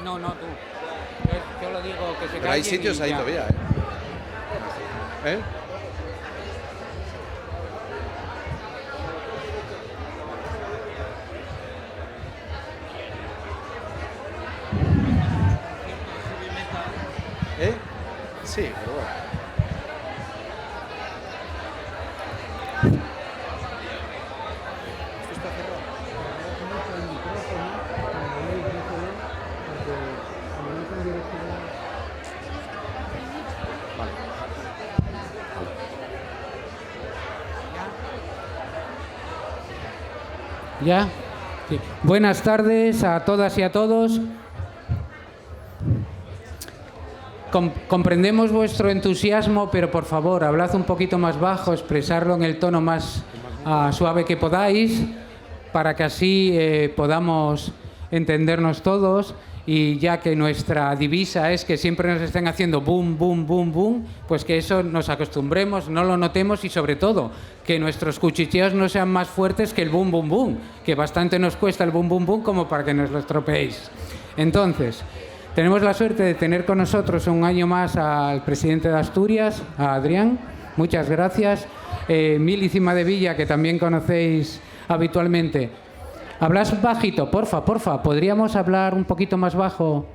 No, no, tú. Yo lo digo que se Pero hay sitios ahí todavía, ¿eh? ¿Eh? Sí, pero bueno. ¿Esto está cerrado? Vale. ¿Ya? Sí. Buenas tardes a todas y a todos. Comprendemos vuestro entusiasmo, pero por favor, hablad un poquito más bajo, expresarlo en el tono más suave que podáis, para que así podamos entendernos todos. Y ya que nuestra divisa es que siempre nos estén haciendo boom, boom, boom, boom, pues que eso nos acostumbremos, no lo notemos y sobre todo que nuestros cuchicheos no sean más fuertes que el boom, boom, boom, que bastante nos cuesta el boom, boom, boom como para que nos lo estropeéis. Entonces, tenemos la suerte de tener con nosotros un año más al presidente de Asturias, a Adrián. Muchas gracias. Mili Cimadevilla, que también conocéis habitualmente. ¿Hablas bajito? Porfa. ¿Podríamos hablar un poquito más bajo?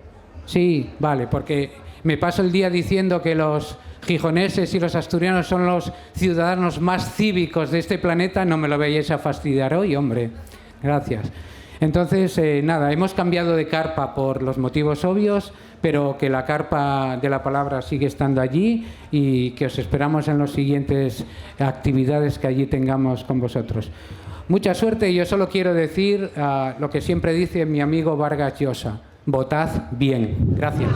Sí, vale, porque me paso el día diciendo que los gijoneses y los asturianos son los ciudadanos más cívicos de este planeta. No me lo vayáis a fastidiar hoy, hombre. Gracias. Entonces, nada, hemos cambiado de carpa por los motivos obvios, pero que la carpa de la palabra sigue estando allí y que os esperamos en las siguientes actividades que allí tengamos con vosotros. Mucha suerte, y yo solo quiero decir lo que siempre dice mi amigo Vargas Llosa: votad bien. Gracias.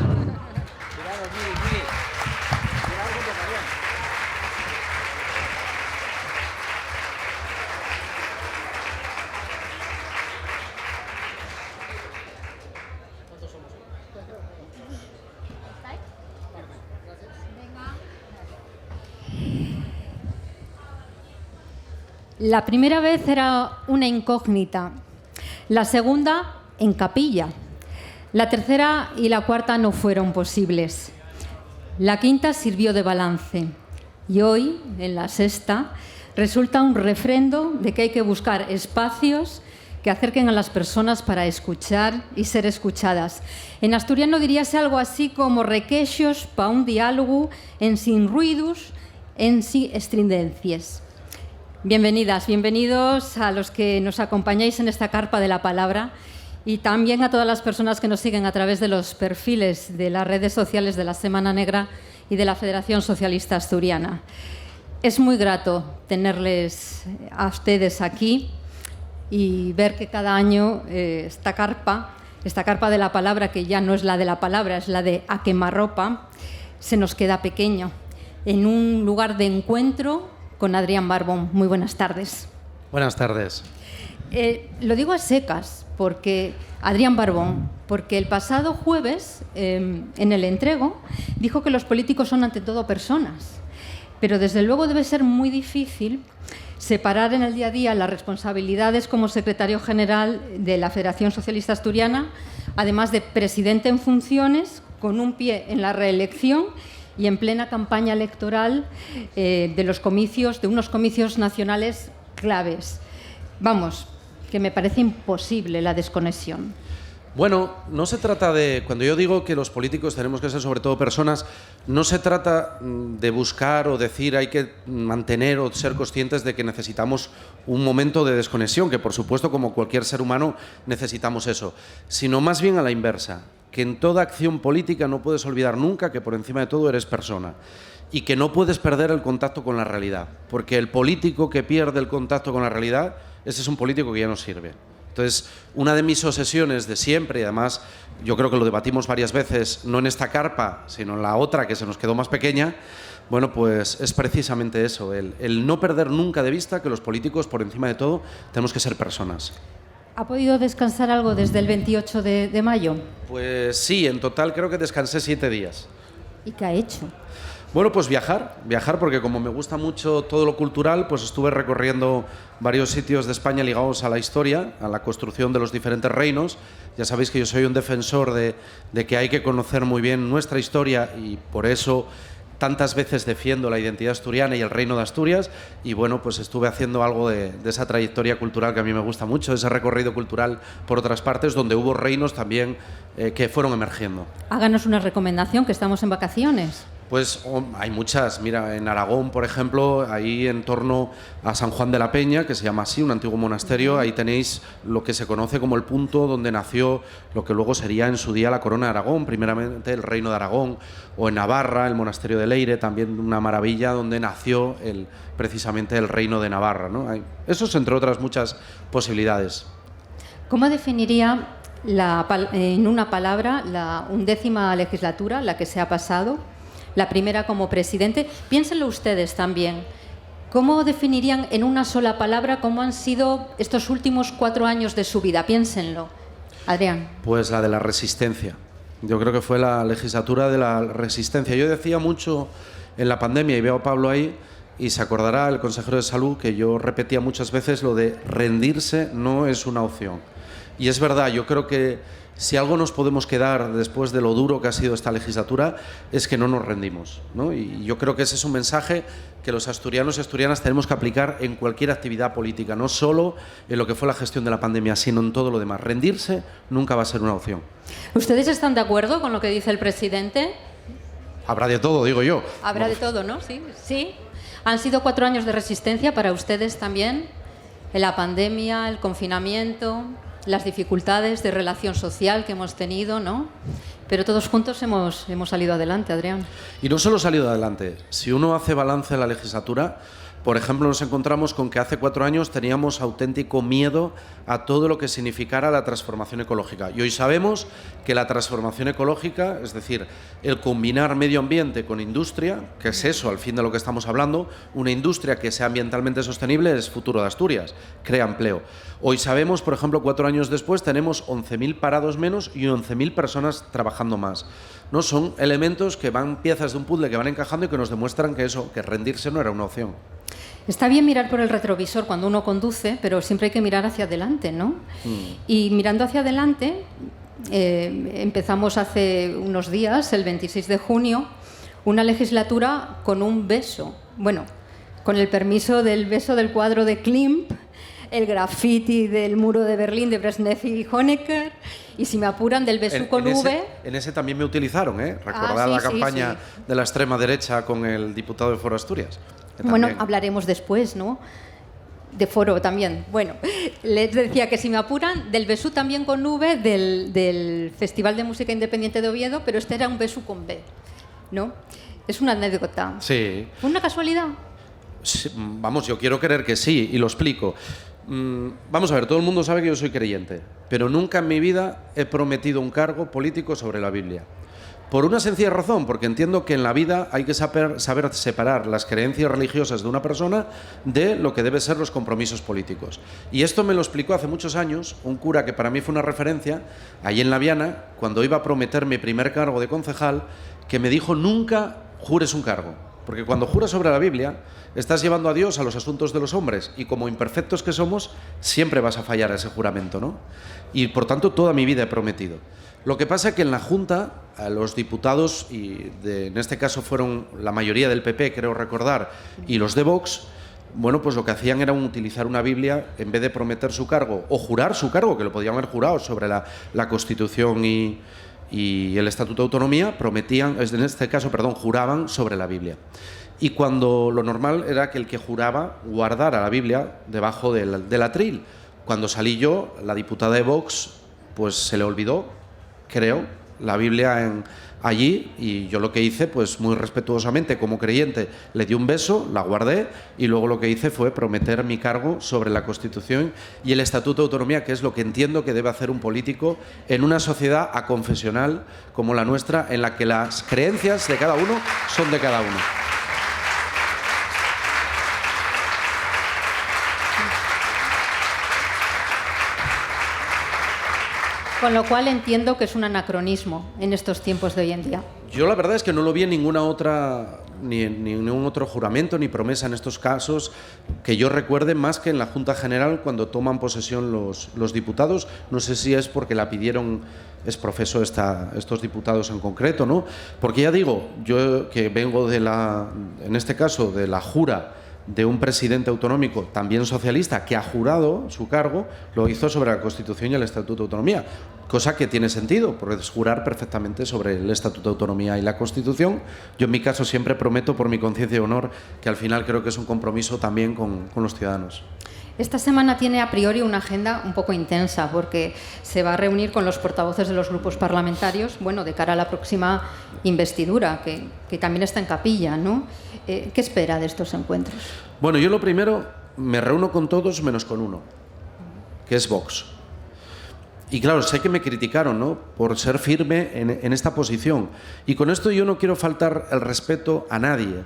La primera vez era una incógnita, la segunda en capilla, la tercera y la cuarta no fueron posibles, la quinta sirvió de balance y hoy, en la sexta, resulta un refrendo de que hay que buscar espacios que acerquen a las personas para escuchar y ser escuchadas. En asturiano diríase algo así como requexos pa un diálogo en sin ruidos, en sin estridencias. Bienvenidas, bienvenidos a los que nos acompañáis en esta carpa de la palabra y también a todas las personas que nos siguen a través de los perfiles de las redes sociales de la Semana Negra y de la Federación Socialista Asturiana. Es muy grato tenerles a ustedes aquí y ver que cada año esta carpa de la palabra, que ya no es la de la palabra, es la de a quemarropa, se nos queda pequeño, en un lugar de encuentro con Adrián Barbón. Muy buenas tardes. Buenas tardes. Lo digo a secas, porque Adrián Barbón, porque el pasado jueves, en el entrego, dijo que los políticos son ante todo personas, pero desde luego debe ser muy difícil separar en el día a día las responsabilidades como secretario general de la Federación Socialista Asturiana, además de presidente en funciones, con un pie en la reelección y en plena campaña electoral de unos comicios nacionales claves. Vamos, que me parece imposible la desconexión. Bueno, no se trata de... Cuando yo digo que los políticos tenemos que ser sobre todo personas, no se trata de buscar o decir hay que mantener o ser conscientes de que necesitamos un momento de desconexión, que por supuesto como cualquier ser humano necesitamos eso, sino más bien a la inversa, que en toda acción política no puedes olvidar nunca que por encima de todo eres persona y que no puedes perder el contacto con la realidad, porque el político que pierde el contacto con la realidad, ese es un político que ya no sirve. Entonces, una de mis obsesiones de siempre, y además yo creo que lo debatimos varias veces, no en esta carpa, sino en la otra que se nos quedó más pequeña, bueno, pues es precisamente eso, el no perder nunca de vista que los políticos, por encima de todo, tenemos que ser personas. ¿Ha podido descansar algo desde el 28 de mayo? Pues sí, en total creo que descansé 7 días. ¿Y qué ha hecho? Bueno, pues viajar, porque como me gusta mucho todo lo cultural, pues estuve recorriendo varios sitios de España ligados a la historia, a la construcción de los diferentes reinos. Ya sabéis que yo soy un defensor de que hay que conocer muy bien nuestra historia y por eso tantas veces defiendo la identidad asturiana y el reino de Asturias, y bueno, pues estuve haciendo algo de esa trayectoria cultural que a mí me gusta mucho, ese recorrido cultural por otras partes donde hubo reinos también que fueron emergiendo. Háganos una recomendación, que estamos en vacaciones. Pues hay muchas. Mira, en Aragón, por ejemplo, ahí en torno a San Juan de la Peña, que se llama así, un antiguo monasterio, ahí tenéis lo que se conoce como el punto donde nació lo que luego sería en su día la corona de Aragón, primeramente el reino de Aragón, o en Navarra, el monasterio de Leire, también una maravilla donde nació precisamente el reino de Navarra, ¿no? Eso es entre otras muchas posibilidades. ¿Cómo definiría en una palabra la 11ª legislatura, la que se ha pasado? La primera como presidente. Piénsenlo ustedes también. ¿Cómo definirían en una sola palabra cómo han sido estos últimos 4 años de su vida? Piénsenlo. Adrián. Pues la de la resistencia. Yo creo que fue la legislatura de la resistencia. Yo decía mucho en la pandemia, y veo a Pablo ahí, y se acordará el consejero de salud, que yo repetía muchas veces lo de rendirse no es una opción. Y es verdad, yo creo que si algo nos podemos quedar después de lo duro que ha sido esta legislatura es que no nos rendimos, ¿no? Y yo creo que ese es un mensaje que los asturianos y asturianas tenemos que aplicar en cualquier actividad política, no solo en lo que fue la gestión de la pandemia, sino en todo lo demás. Rendirse nunca va a ser una opción. ¿Ustedes están de acuerdo con lo que dice el presidente? Habrá de todo, digo yo. Habrá de todo, ¿no? Sí, sí. ¿Han sido 4 años de resistencia para ustedes también? La pandemia, el confinamiento, las dificultades de relación social que hemos tenido, ¿no? Pero todos juntos hemos salido adelante, Adrián. Y no solo salido adelante. Si uno hace balance de la legislatura, por ejemplo, nos encontramos con que hace 4 años teníamos auténtico miedo a todo lo que significara la transformación ecológica. Y hoy sabemos que la transformación ecológica, es decir, el combinar medio ambiente con industria, que es eso al fin de lo que estamos hablando, una industria que sea ambientalmente sostenible es futuro de Asturias, crea empleo. Hoy sabemos, por ejemplo, 4 años después tenemos 11.000 parados menos y 11.000 personas trabajando más. No son elementos que van piezas de un puzzle que van encajando y que nos demuestran que eso, que rendirse no era una opción. Está bien mirar por el retrovisor cuando uno conduce, pero siempre hay que mirar hacia adelante, ¿no? Y mirando hacia adelante, empezamos hace unos días, el 26 de junio, una legislatura con un beso. Bueno, con el permiso del beso del cuadro de Klimt, el graffiti del muro de Berlín de Brezhnev y Honecker, y si me apuran, del beso con V. En ese también me utilizaron, ¿eh? Recordad la campaña de la extrema derecha con el diputado de Foro Asturias. Bueno, hablaremos después, ¿no? De Foro también. Bueno, les decía que si me apuran, del Besú también con V del Festival de Música Independiente de Oviedo, pero este era un Besú con B, ¿no? Es una anécdota. Sí. ¿Fue una casualidad? Sí, vamos, yo quiero creer que sí, y lo explico. Vamos a ver, todo el mundo sabe que yo soy creyente, pero nunca en mi vida he prometido un cargo político sobre la Biblia. Por una sencilla razón, porque entiendo que en la vida hay que saber separar las creencias religiosas de una persona de lo que deben ser los compromisos políticos. Y esto me lo explicó hace muchos años un cura que para mí fue una referencia, allí en La Viana, cuando iba a prometer mi primer cargo de concejal, que me dijo: nunca jures un cargo, porque cuando juras sobre la Biblia estás llevando a Dios a los asuntos de los hombres, y como imperfectos que somos, siempre vas a fallar a ese juramento, ¿no? Y por tanto toda mi vida he prometido. Lo que pasa es que en la Junta, a los diputados, en este caso fueron la mayoría del PP, creo recordar, y los de Vox, bueno, pues lo que hacían era utilizar una Biblia en vez de prometer su cargo, o jurar su cargo, que lo podían haber jurado sobre la Constitución y el Estatuto de Autonomía, juraban sobre la Biblia. Y cuando lo normal era que el que juraba guardara la Biblia debajo del atril. Cuando salí yo, la diputada de Vox, pues se le olvidó, creo, la Biblia allí, y yo lo que hice, pues muy respetuosamente como creyente, le di un beso, la guardé, y luego lo que hice fue prometer mi cargo sobre la Constitución y el Estatuto de Autonomía, que es lo que entiendo que debe hacer un político en una sociedad aconfesional como la nuestra, en la que las creencias de cada uno son de cada uno. Con lo cual entiendo que es un anacronismo en estos tiempos de hoy en día. Yo la verdad es que no lo vi en ninguna otra ni ningún otro juramento ni promesa en estos casos que yo recuerde, más que en la Junta General cuando toman posesión los diputados. No sé si es porque la pidieron exprofeso estos diputados en concreto, ¿no? Porque ya digo, yo que vengo en este caso, de la jura de un presidente autonómico, también socialista, que ha jurado su cargo, lo hizo sobre la Constitución y el Estatuto de Autonomía, cosa que tiene sentido, porque es jurar perfectamente sobre el Estatuto de Autonomía y la Constitución. Yo en mi caso siempre prometo por mi conciencia y honor que al final creo que es un compromiso también con los ciudadanos. Esta semana tiene a priori una agenda un poco intensa porque se va a reunir con los portavoces de los grupos parlamentarios, bueno, de cara a la próxima investidura, que también está en capilla, ¿no? ¿Qué espera de estos encuentros? Bueno, yo lo primero, me reúno con todos menos con uno, que es Vox. Y claro, sé que me criticaron, ¿no?, por ser firme en esta posición. Y con esto yo no quiero faltar el respeto a nadie.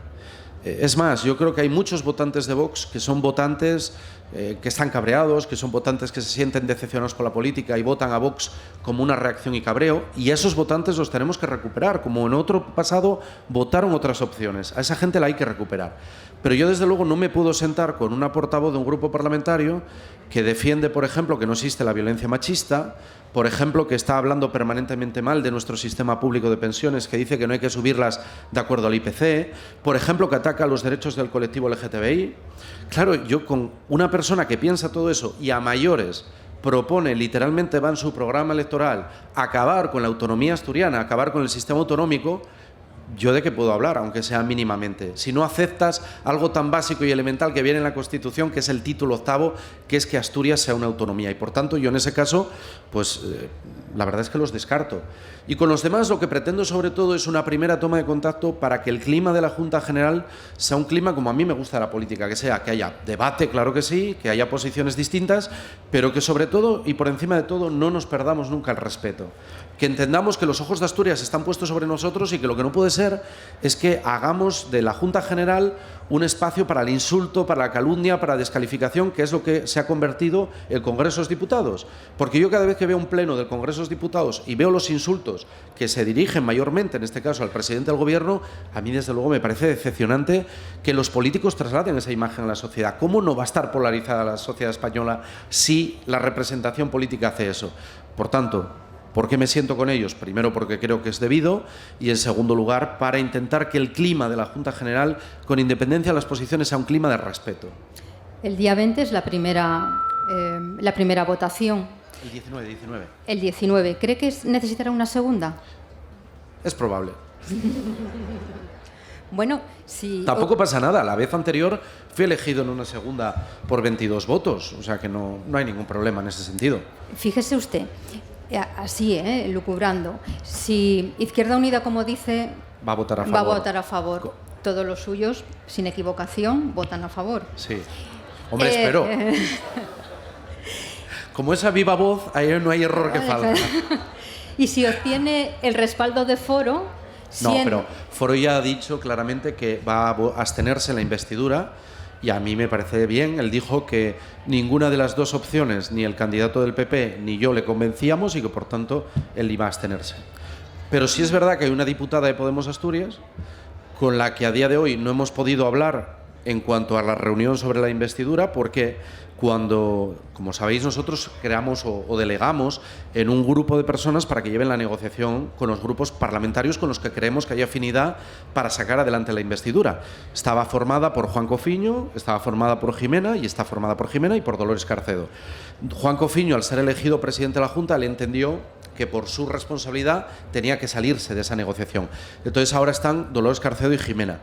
Es más, yo creo que hay muchos votantes de Vox que son votantes que están cabreados, que son votantes que se sienten decepcionados por la política y votan a Vox como una reacción y cabreo, y a esos votantes los tenemos que recuperar, como en otro pasado votaron otras opciones. A esa gente la hay que recuperar. Pero yo, desde luego, no me puedo sentar con una portavoz de un grupo parlamentario que defiende, por ejemplo, que no existe la violencia machista, por ejemplo, que está hablando permanentemente mal de nuestro sistema público de pensiones, que dice que no hay que subirlas de acuerdo al IPC, por ejemplo, que ataca los derechos del colectivo LGTBI. Claro, yo con una persona que piensa todo eso y a mayores propone, literalmente va en su programa electoral, acabar con la autonomía asturiana, acabar con el sistema autonómico, ¿yo de qué puedo hablar, aunque sea mínimamente? Si no aceptas algo tan básico y elemental que viene en la Constitución, que es el título 8º, que es que Asturias sea una autonomía. Y por tanto, yo en ese caso, pues la verdad es que los descarto. Y con los demás lo que pretendo sobre todo es una primera toma de contacto para que el clima de la Junta General sea un clima como a mí me gusta la política, que sea, que haya debate, claro que sí, que haya posiciones distintas, pero que sobre todo y por encima de todo no nos perdamos nunca el respeto. Que entendamos que los ojos de Asturias están puestos sobre nosotros y que lo que no puede ser es que hagamos de la Junta General un espacio para el insulto, para la calumnia, para la descalificación, que es lo que se ha convertido el Congreso de los Diputados. Porque yo cada vez que veo un pleno del Congreso de los Diputados y veo los insultos que se dirigen mayormente, en este caso al presidente del Gobierno, a mí desde luego me parece decepcionante que los políticos trasladen esa imagen a la sociedad. ¿Cómo no va a estar polarizada la sociedad española si la representación política hace eso? Por tanto, ¿por qué me siento con ellos? Primero, porque creo que es debido, y en segundo lugar, para intentar que el clima de la Junta General, con independencia de las posiciones, sea un clima de respeto. El día 20 es la primera votación. El 19. El 19. ¿Cree que necesitará una segunda? Es probable. Bueno, si... Tampoco pasa nada. La vez anterior fui elegido en una segunda por 22 votos, o sea que no hay ningún problema en ese sentido. Fíjese usted, así, lucubrando, si Izquierda Unida, como dice, va a votar a favor. Va a votar a favor. Todos los suyos, sin equivocación, votan a favor. Sí. Hombre, espero. Como esa viva voz, ahí no hay error que falta. Y si obtiene el respaldo de Foro... No, pero Foro ya ha dicho claramente que va a abstenerse en la investidura, y a mí me parece bien. Él dijo que ninguna de las dos opciones, ni el candidato del PP ni yo, le convencíamos y que por tanto él iba a abstenerse. Pero sí es verdad que hay una diputada de Podemos Asturias con la que a día de hoy no hemos podido hablar en cuanto a la reunión sobre la investidura, porque cuando, como sabéis, nosotros creamos o delegamos en un grupo de personas para que lleven la negociación con los grupos parlamentarios con los que creemos que hay afinidad para sacar adelante la investidura. Estaba formada por Juan Cofiño, estaba formada por Jimena, y está formada por Jimena y por Dolores Carcedo. Juan Cofiño, al ser elegido presidente de la Junta, le entendió que por su responsabilidad tenía que salirse de esa negociación. Entonces ahora están Dolores Carcedo y Jimena.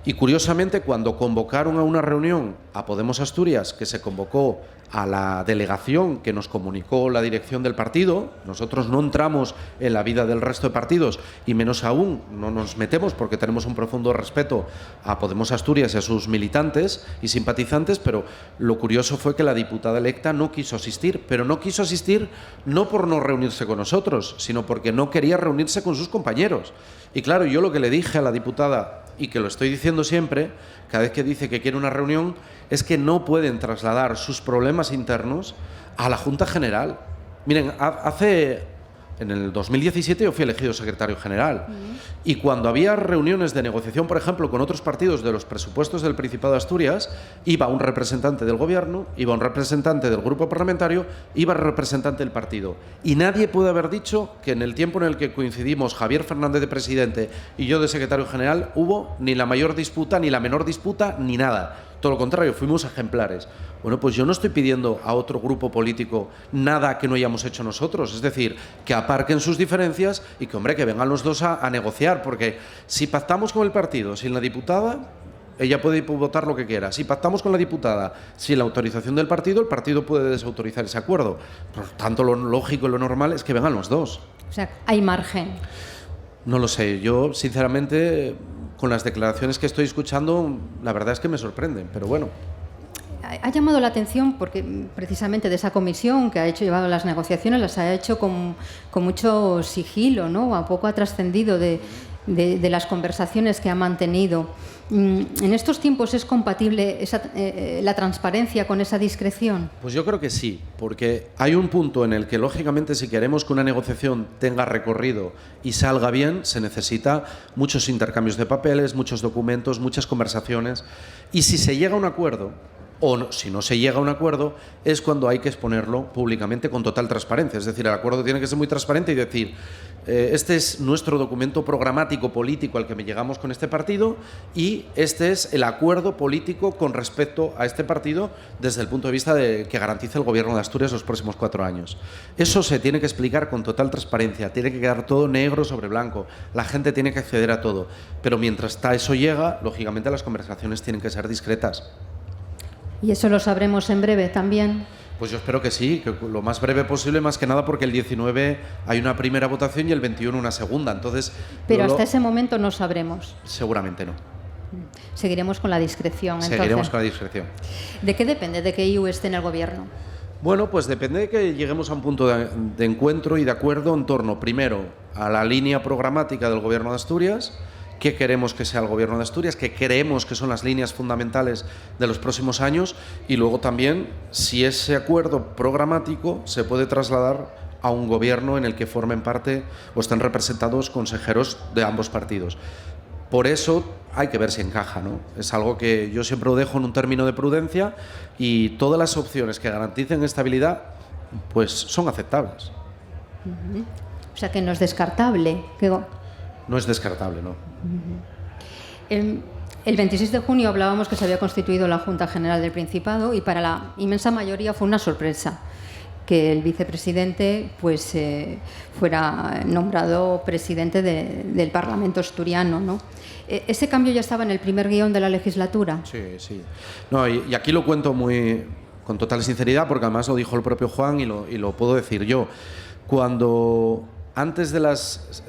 Y curiosamente, cuando convocaron a una reunión a Podemos Asturias, que se convocó a la delegación que nos comunicó la dirección del partido, nosotros no entramos en la vida del resto de partidos y menos aún no nos metemos porque tenemos un profundo respeto a Podemos Asturias y a sus militantes y simpatizantes, pero lo curioso fue que la diputada electa no quiso asistir, pero no quiso asistir no por no reunirse con nosotros, sino porque no quería reunirse con sus compañeros. Y claro, yo lo que le dije a la diputada, y que lo estoy diciendo siempre, cada vez que dice que quiere una reunión, es que no pueden trasladar sus problemas internos a la Junta General. Miren, hace En el 2017 yo fui elegido secretario general. Y cuando había reuniones de negociación, por ejemplo, con otros partidos de los presupuestos del Principado de Asturias, iba un representante del gobierno, iba un representante del grupo parlamentario, iba el representante del partido. Y nadie puede haber dicho que en el tiempo en el que coincidimos Javier Fernández de presidente y yo de secretario general hubo ni la mayor disputa, ni la menor disputa, ni nada. Todo lo contrario, fuimos ejemplares. Bueno, pues yo no estoy pidiendo a otro grupo político nada que no hayamos hecho nosotros. Es decir, que aparquen sus diferencias y que, hombre, que vengan los dos a negociar. Porque si pactamos con el partido sin la diputada, ella puede votar lo que quiera. Si pactamos con la diputada sin la autorización del partido, el partido puede desautorizar ese acuerdo. Por tanto, lo lógico y lo normal es que vengan los dos. O sea, hay margen. No lo sé. Yo, sinceramente, con las declaraciones que estoy escuchando, la verdad es que me sorprenden, pero bueno. Ha llamado la atención porque precisamente de esa comisión que ha llevado las negociaciones, las ha hecho con mucho sigilo, ¿no? A poco ha trascendido de las conversaciones que ha mantenido. ¿En estos tiempos es compatible la transparencia con esa discreción? Pues yo creo que sí, porque hay un punto en el que, lógicamente, si queremos que una negociación tenga recorrido y salga bien, se necesita muchos intercambios de papeles, muchos documentos, muchas conversaciones. Y si se llega a un acuerdo, o no, si no se llega a un acuerdo, es cuando hay que exponerlo públicamente con total transparencia. Es decir, el acuerdo tiene que ser muy transparente y decir, este es nuestro documento programático político al que me llegamos con este partido y este es el acuerdo político con respecto a este partido desde el punto de vista de que garantice el Gobierno de Asturias los próximos 4 años. Eso se tiene que explicar con total transparencia, tiene que quedar todo negro sobre blanco, la gente tiene que acceder a todo. Pero mientras eso llega, lógicamente las conversaciones tienen que ser discretas. ¿Y eso lo sabremos en breve también? Pues yo espero que sí, que lo más breve posible, más que nada porque el 19 hay una primera votación y el 21 una segunda. Entonces, pero hasta ese momento no sabremos. Seguramente no. Seguiremos con la discreción. Seguiremos con la discreción. ¿De qué depende de que IU esté en el gobierno? Bueno, pues depende de que lleguemos a un punto de encuentro y de acuerdo en torno, primero, a la línea programática del Gobierno de Asturias, qué queremos que sea el Gobierno de Asturias, qué creemos que son las líneas fundamentales de los próximos años y luego también si ese acuerdo programático se puede trasladar a un gobierno en el que formen parte o estén representados consejeros de ambos partidos. Por eso hay que ver si encaja, ¿no? Es algo que yo siempre lo dejo en un término de prudencia y todas las opciones que garanticen estabilidad pues son aceptables. O sea que no es descartable. No es descartable, ¿no? El 26 de junio hablábamos que se había constituido la Junta General del Principado y para la inmensa mayoría fue una sorpresa que el vicepresidente pues, fuera nombrado presidente del Parlamento asturiano, ¿no? ¿Ese cambio ya estaba en el primer guión de la legislatura? Sí, sí. No, y aquí lo cuento con total sinceridad porque además lo dijo el propio Juan y lo puedo decir yo. Cuando antes de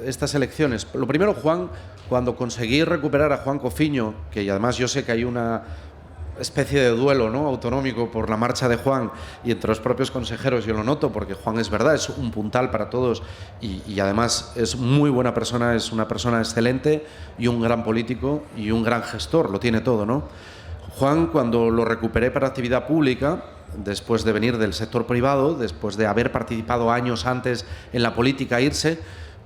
estas elecciones, lo primero, Juan, cuando conseguí recuperar a Juan Cofiño, que además yo sé que hay una especie de duelo, ¿no?, autonómico por la marcha de Juan y entre los propios consejeros, yo lo noto porque Juan es verdad, es un puntal para todos y además es muy buena persona, es una persona excelente y un gran político y un gran gestor, lo tiene todo, ¿no? Juan, cuando lo recuperé para actividad pública, después de venir del sector privado, después de haber participado años antes en la política, irse,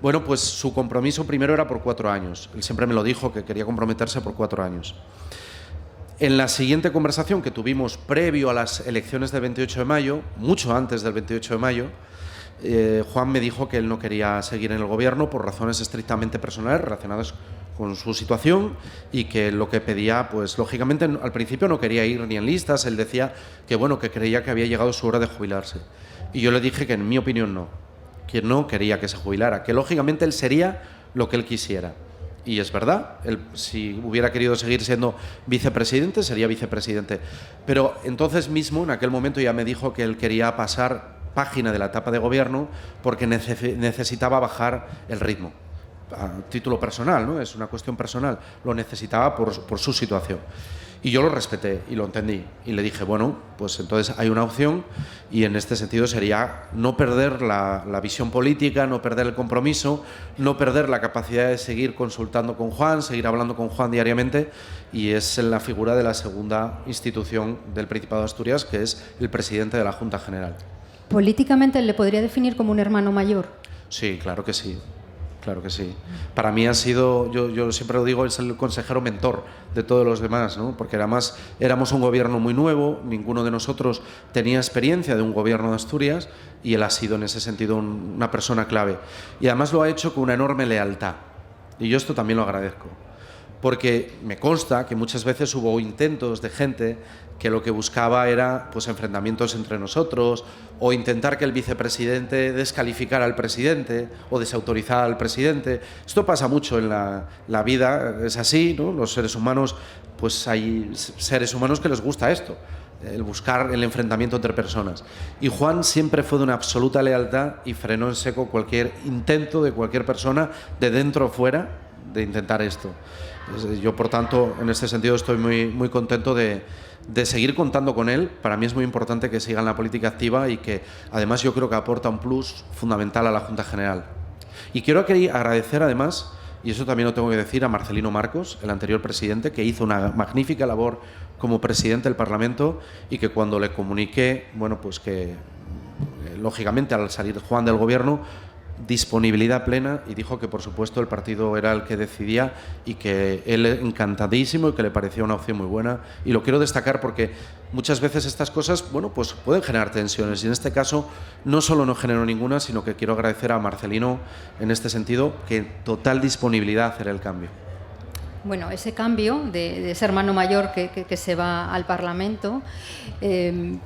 bueno, pues su compromiso primero era por 4 años. Él siempre me lo dijo, que quería comprometerse por 4 años. En la siguiente conversación que tuvimos previo a las elecciones del 28 de mayo, mucho antes del 28 de mayo, Juan me dijo que él no quería seguir en el gobierno por razones estrictamente personales relacionadas con su situación y que lo que pedía, pues lógicamente al principio no quería ir ni en listas, él decía que bueno, que creía que había llegado su hora de jubilarse. Y yo le dije que en mi opinión no, que no quería que se jubilara, que lógicamente él sería lo que él quisiera. Y es verdad, él, si hubiera querido seguir siendo vicepresidente, sería vicepresidente. Pero entonces mismo, en aquel momento, ya me dijo que él quería pasar página de la etapa de gobierno porque necesitaba bajar el ritmo. A título personal, ¿no? Es una cuestión personal. Lo necesitaba por su situación. Y yo lo respeté y lo entendí. Y le dije, bueno, pues entonces hay una opción y en este sentido sería no perder la visión política, no perder el compromiso, no perder la capacidad de seguir consultando con Juan, seguir hablando con Juan diariamente, y es en la figura de la segunda institución del Principado de Asturias, que es el presidente de la Junta General. ¿Políticamente le podría definir como un hermano mayor? Sí, claro que sí. Claro que sí. Para mí ha sido, yo siempre lo digo, es el consejero mentor de todos los demás, ¿no? Porque además éramos un gobierno muy nuevo, ninguno de nosotros tenía experiencia de un gobierno de Asturias y él ha sido en ese sentido una persona clave. Y además lo ha hecho con una enorme lealtad. Y yo esto también lo agradezco. Porque me consta que muchas veces hubo intentos de gente que lo que buscaba era pues enfrentamientos entre nosotros o intentar que el vicepresidente descalificara al presidente o desautorizara al presidente. Esto pasa mucho en la vida, es así, ¿no? Los seres humanos, pues hay seres humanos que les gusta esto, el buscar el enfrentamiento entre personas. Y Juan siempre fue de una absoluta lealtad y frenó en seco cualquier intento de cualquier persona, de dentro o fuera, de intentar esto. Yo, por tanto, en este sentido estoy muy contento de seguir contando con él. Para mí es muy importante que siga en la política activa y que, además, yo creo que aporta un plus fundamental a la Junta General. Y quiero agradecer, además, y eso también lo tengo que decir, a Marcelino Marcos, el anterior presidente, que hizo una magnífica labor como presidente del Parlamento y que cuando le comuniqué, bueno, pues que, lógicamente, al salir Juan del Gobierno, disponibilidad plena y dijo que por supuesto el partido era el que decidía y que él encantadísimo y que le parecía una opción muy buena, y lo quiero destacar porque muchas veces estas cosas, bueno, pues pueden generar tensiones y en este caso no solo no generó ninguna, sino que quiero agradecer a Marcelino en este sentido, que total disponibilidad a hacer el cambio. Bueno, ese cambio de ese hermano mayor que se va al Parlamento,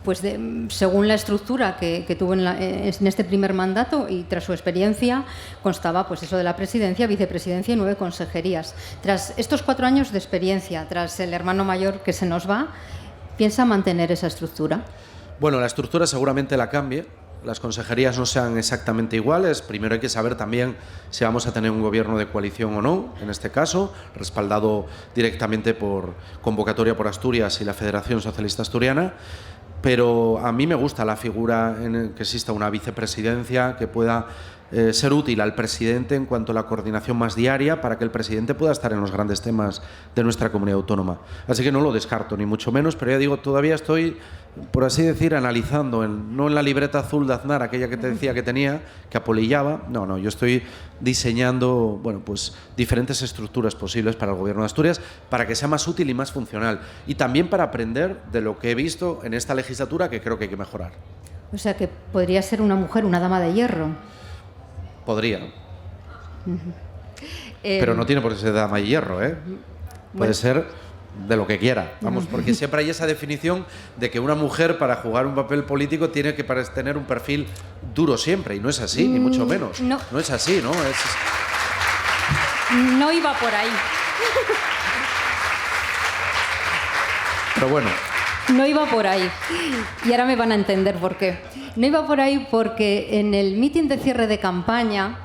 pues según la estructura que tuvo en este primer mandato y tras su experiencia, constaba pues eso de la presidencia, vicepresidencia y 9 consejerías. Tras estos 4 años de experiencia, tras el hermano mayor que se nos va, ¿piensa mantener esa estructura? Bueno, la estructura seguramente la cambie. Las consejerías no sean exactamente iguales. Primero hay que saber también si vamos a tener un gobierno de coalición o no, en este caso, respaldado directamente por convocatoria por Asturias y la Federación Socialista Asturiana. Pero a mí me gusta la figura en que exista una vicepresidencia que pueda ser útil al presidente en cuanto a la coordinación más diaria para que el presidente pueda estar en los grandes temas de nuestra comunidad autónoma. Así que no lo descarto, ni mucho menos, pero ya digo, todavía estoy, por así decir, analizando, no en la libreta azul de Aznar, aquella que te decía que tenía, que apolillaba, no, yo estoy diseñando, bueno, pues diferentes estructuras posibles para el Gobierno de Asturias para que sea más útil y más funcional, y también para aprender de lo que he visto en esta legislatura, que creo que hay que mejorar. O sea, que podría ser una mujer, una dama de hierro. Podría. Pero no tiene por qué ser dama de hierro, ¿eh? Puede ser de lo que quiera, vamos, porque siempre hay esa definición de que una mujer para jugar un papel político tiene que tener un perfil duro siempre, y no es así, ni mucho menos. No es así, ¿no? No iba por ahí. Pero bueno. No iba por ahí. Y ahora me van a entender por qué. No iba por ahí porque en el mitin de cierre de campaña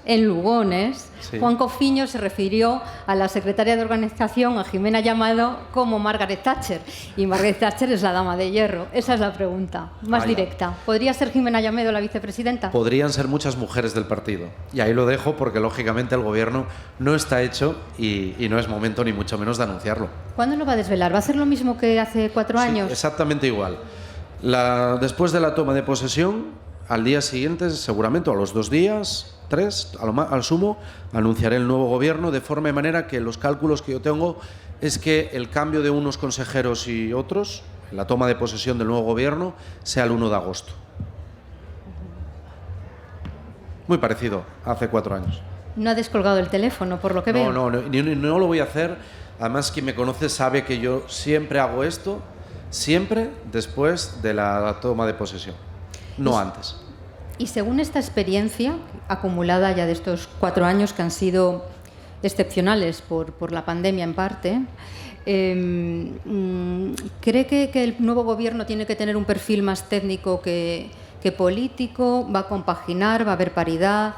en Lugones, sí, Juan Cofiño se refirió a la secretaria de organización, a Jimena Llamado, como Margaret Thatcher. Y Margaret Thatcher es la dama de hierro. Esa es la pregunta, más directa. ¿Podría ser Jimena Llamado la vicepresidenta? Podrían ser muchas mujeres del partido. Y ahí lo dejo porque, lógicamente, el gobierno no está hecho y no es momento ni mucho menos de anunciarlo. ¿Cuándo lo va a desvelar? ¿Va a ser lo mismo que hace 4 años? Exactamente igual. Después de la toma de posesión, al día siguiente, seguramente, o a los 2 días... 3, al sumo, anunciaré el nuevo gobierno, de forma y manera que los cálculos que yo tengo es que el cambio de unos consejeros y otros, la toma de posesión del nuevo gobierno, sea el 1 de agosto. Muy parecido a hace 4 años. No ha descolgado el teléfono, por lo que veo. No lo voy a hacer. Además, quien me conoce sabe que yo siempre hago esto, siempre después de la toma de posesión, no antes. Y según esta experiencia acumulada ya de estos 4 años que han sido excepcionales por la pandemia en parte, ¿cree que el nuevo gobierno tiene que tener un perfil más técnico que político? ¿Va a compaginar? ¿Va a haber paridad?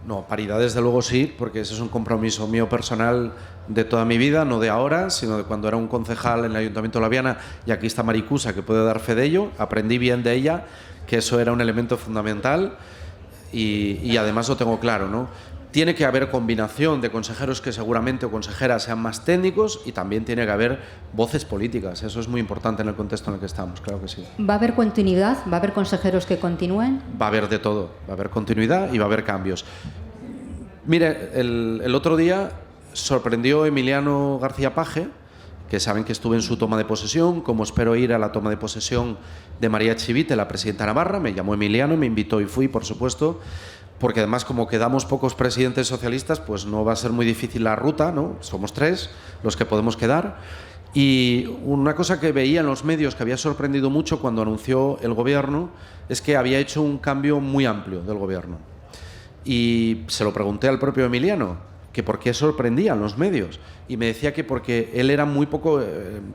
No, paridad desde luego sí, porque ese es un compromiso mío personal de toda mi vida, no de ahora, sino de cuando era un concejal en el Ayuntamiento de La Viana, y aquí está Maricusa, que puede dar fe de ello. Aprendí bien de ella que eso era un elemento fundamental y además lo tengo claro, ¿no? Tiene que haber combinación de consejeros que seguramente o consejeras sean más técnicos y también tiene que haber voces políticas. Eso es muy importante en el contexto en el que estamos, claro que sí. ¿Va a haber continuidad? ¿Va a haber consejeros que continúen? Va a haber de todo, va a haber continuidad y va a haber cambios. Mire, el otro día sorprendió Emiliano García Paje, que saben que estuve en su toma de posesión, como espero ir a la toma de posesión de María Chivite, la presidenta Navarra. Me llamó Emiliano, me invitó y fui, por supuesto, porque además como quedamos pocos presidentes socialistas, pues no va a ser muy difícil la ruta, ¿no? Somos 3 los que podemos quedar. Y una cosa que veía en los medios que había sorprendido mucho cuando anunció el gobierno es que había hecho un cambio muy amplio del gobierno. Y se lo pregunté al propio Emiliano, que por qué sorprendían los medios, y me decía que porque él era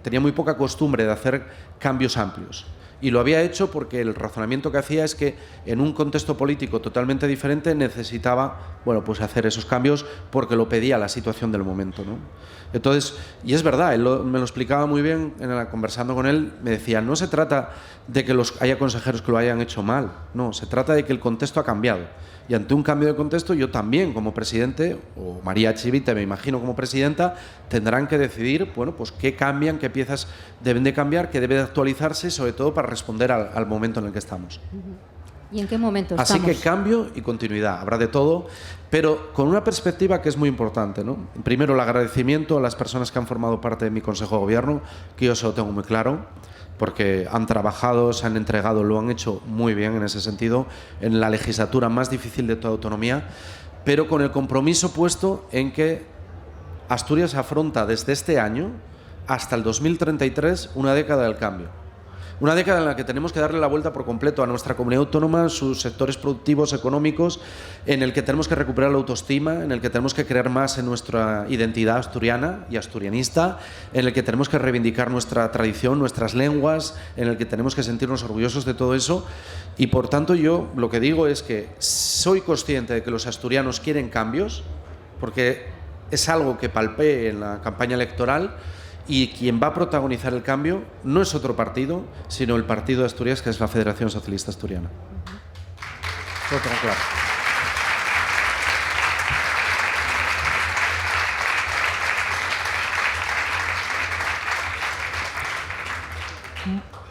tenía muy poca costumbre de hacer cambios amplios. Y lo había hecho porque el razonamiento que hacía es que en un contexto político totalmente diferente necesitaba, bueno, pues hacer esos cambios porque lo pedía la situación del momento, ¿no? Entonces, y es verdad, él me lo explicaba muy bien conversando con él, me decía, no se trata de que haya consejeros que lo hayan hecho mal, no, se trata de que el contexto ha cambiado. Y ante un cambio de contexto, yo también como presidente, o María Chivite me imagino como presidenta, tendrán que decidir, bueno, pues qué cambian, qué piezas deben de cambiar, qué debe de actualizarse, sobre todo para responder al momento en el que estamos. ¿Y en qué momento estamos? Así que cambio y continuidad, habrá de todo, pero con una perspectiva que es muy importante, ¿no? Primero, el agradecimiento a las personas que han formado parte de mi Consejo de Gobierno, que yo se lo tengo muy claro, porque han trabajado, se han entregado, lo han hecho muy bien en ese sentido, en la legislatura más difícil de toda autonomía, pero con el compromiso puesto en que Asturias afronta desde este año hasta el 2033 una década del cambio. Una década en la que tenemos que darle la vuelta por completo a nuestra comunidad autónoma, sus sectores productivos, económicos, en el que tenemos que recuperar la autoestima, en el que tenemos que creer más en nuestra identidad asturiana y asturianista, en el que tenemos que reivindicar nuestra tradición, nuestras lenguas, en el que tenemos que sentirnos orgullosos de todo eso. Y por tanto yo lo que digo es que soy consciente de que los asturianos quieren cambios, porque es algo que palpé en la campaña electoral. Y quien va a protagonizar el cambio no es otro partido, sino el partido de Asturias, que es la Federación Socialista Asturiana. Otra clave.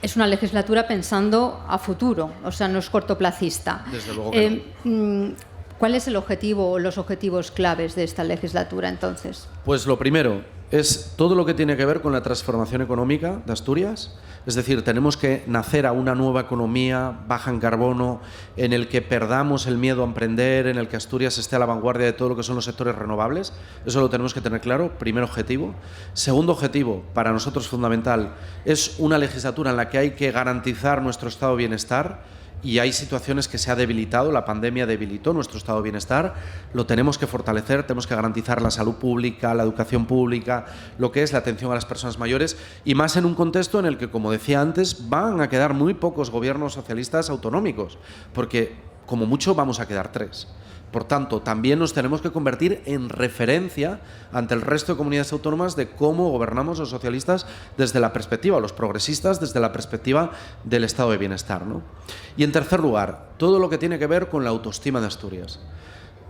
Es una legislatura pensando a futuro, o sea, no es cortoplacista. Desde luego que no. ¿Cuál es el objetivo o los objetivos claves de esta legislatura, entonces? Pues lo primero es todo lo que tiene que ver con la transformación económica de Asturias. Es decir, tenemos que nacer a una nueva economía baja en carbono, en el que perdamos el miedo a emprender, en el que Asturias esté a la vanguardia de todo lo que son los sectores renovables. Eso lo tenemos que tener claro, primer objetivo. Segundo objetivo, para nosotros fundamental, es una legislatura en la que hay que garantizar nuestro estado de bienestar. Y hay situaciones que se ha debilitado, la pandemia debilitó nuestro estado de bienestar, lo tenemos que fortalecer, tenemos que garantizar la salud pública, la educación pública, lo que es la atención a las personas mayores, y más en un contexto en el que, como decía antes, van a quedar muy pocos gobiernos socialistas autonómicos, porque como mucho vamos a quedar 3. Por tanto, también nos tenemos que convertir en referencia ante el resto de comunidades autónomas de cómo gobernamos los socialistas desde la perspectiva, los progresistas desde la perspectiva del estado de bienestar, ¿no? Y en tercer lugar, todo lo que tiene que ver con la autoestima de Asturias.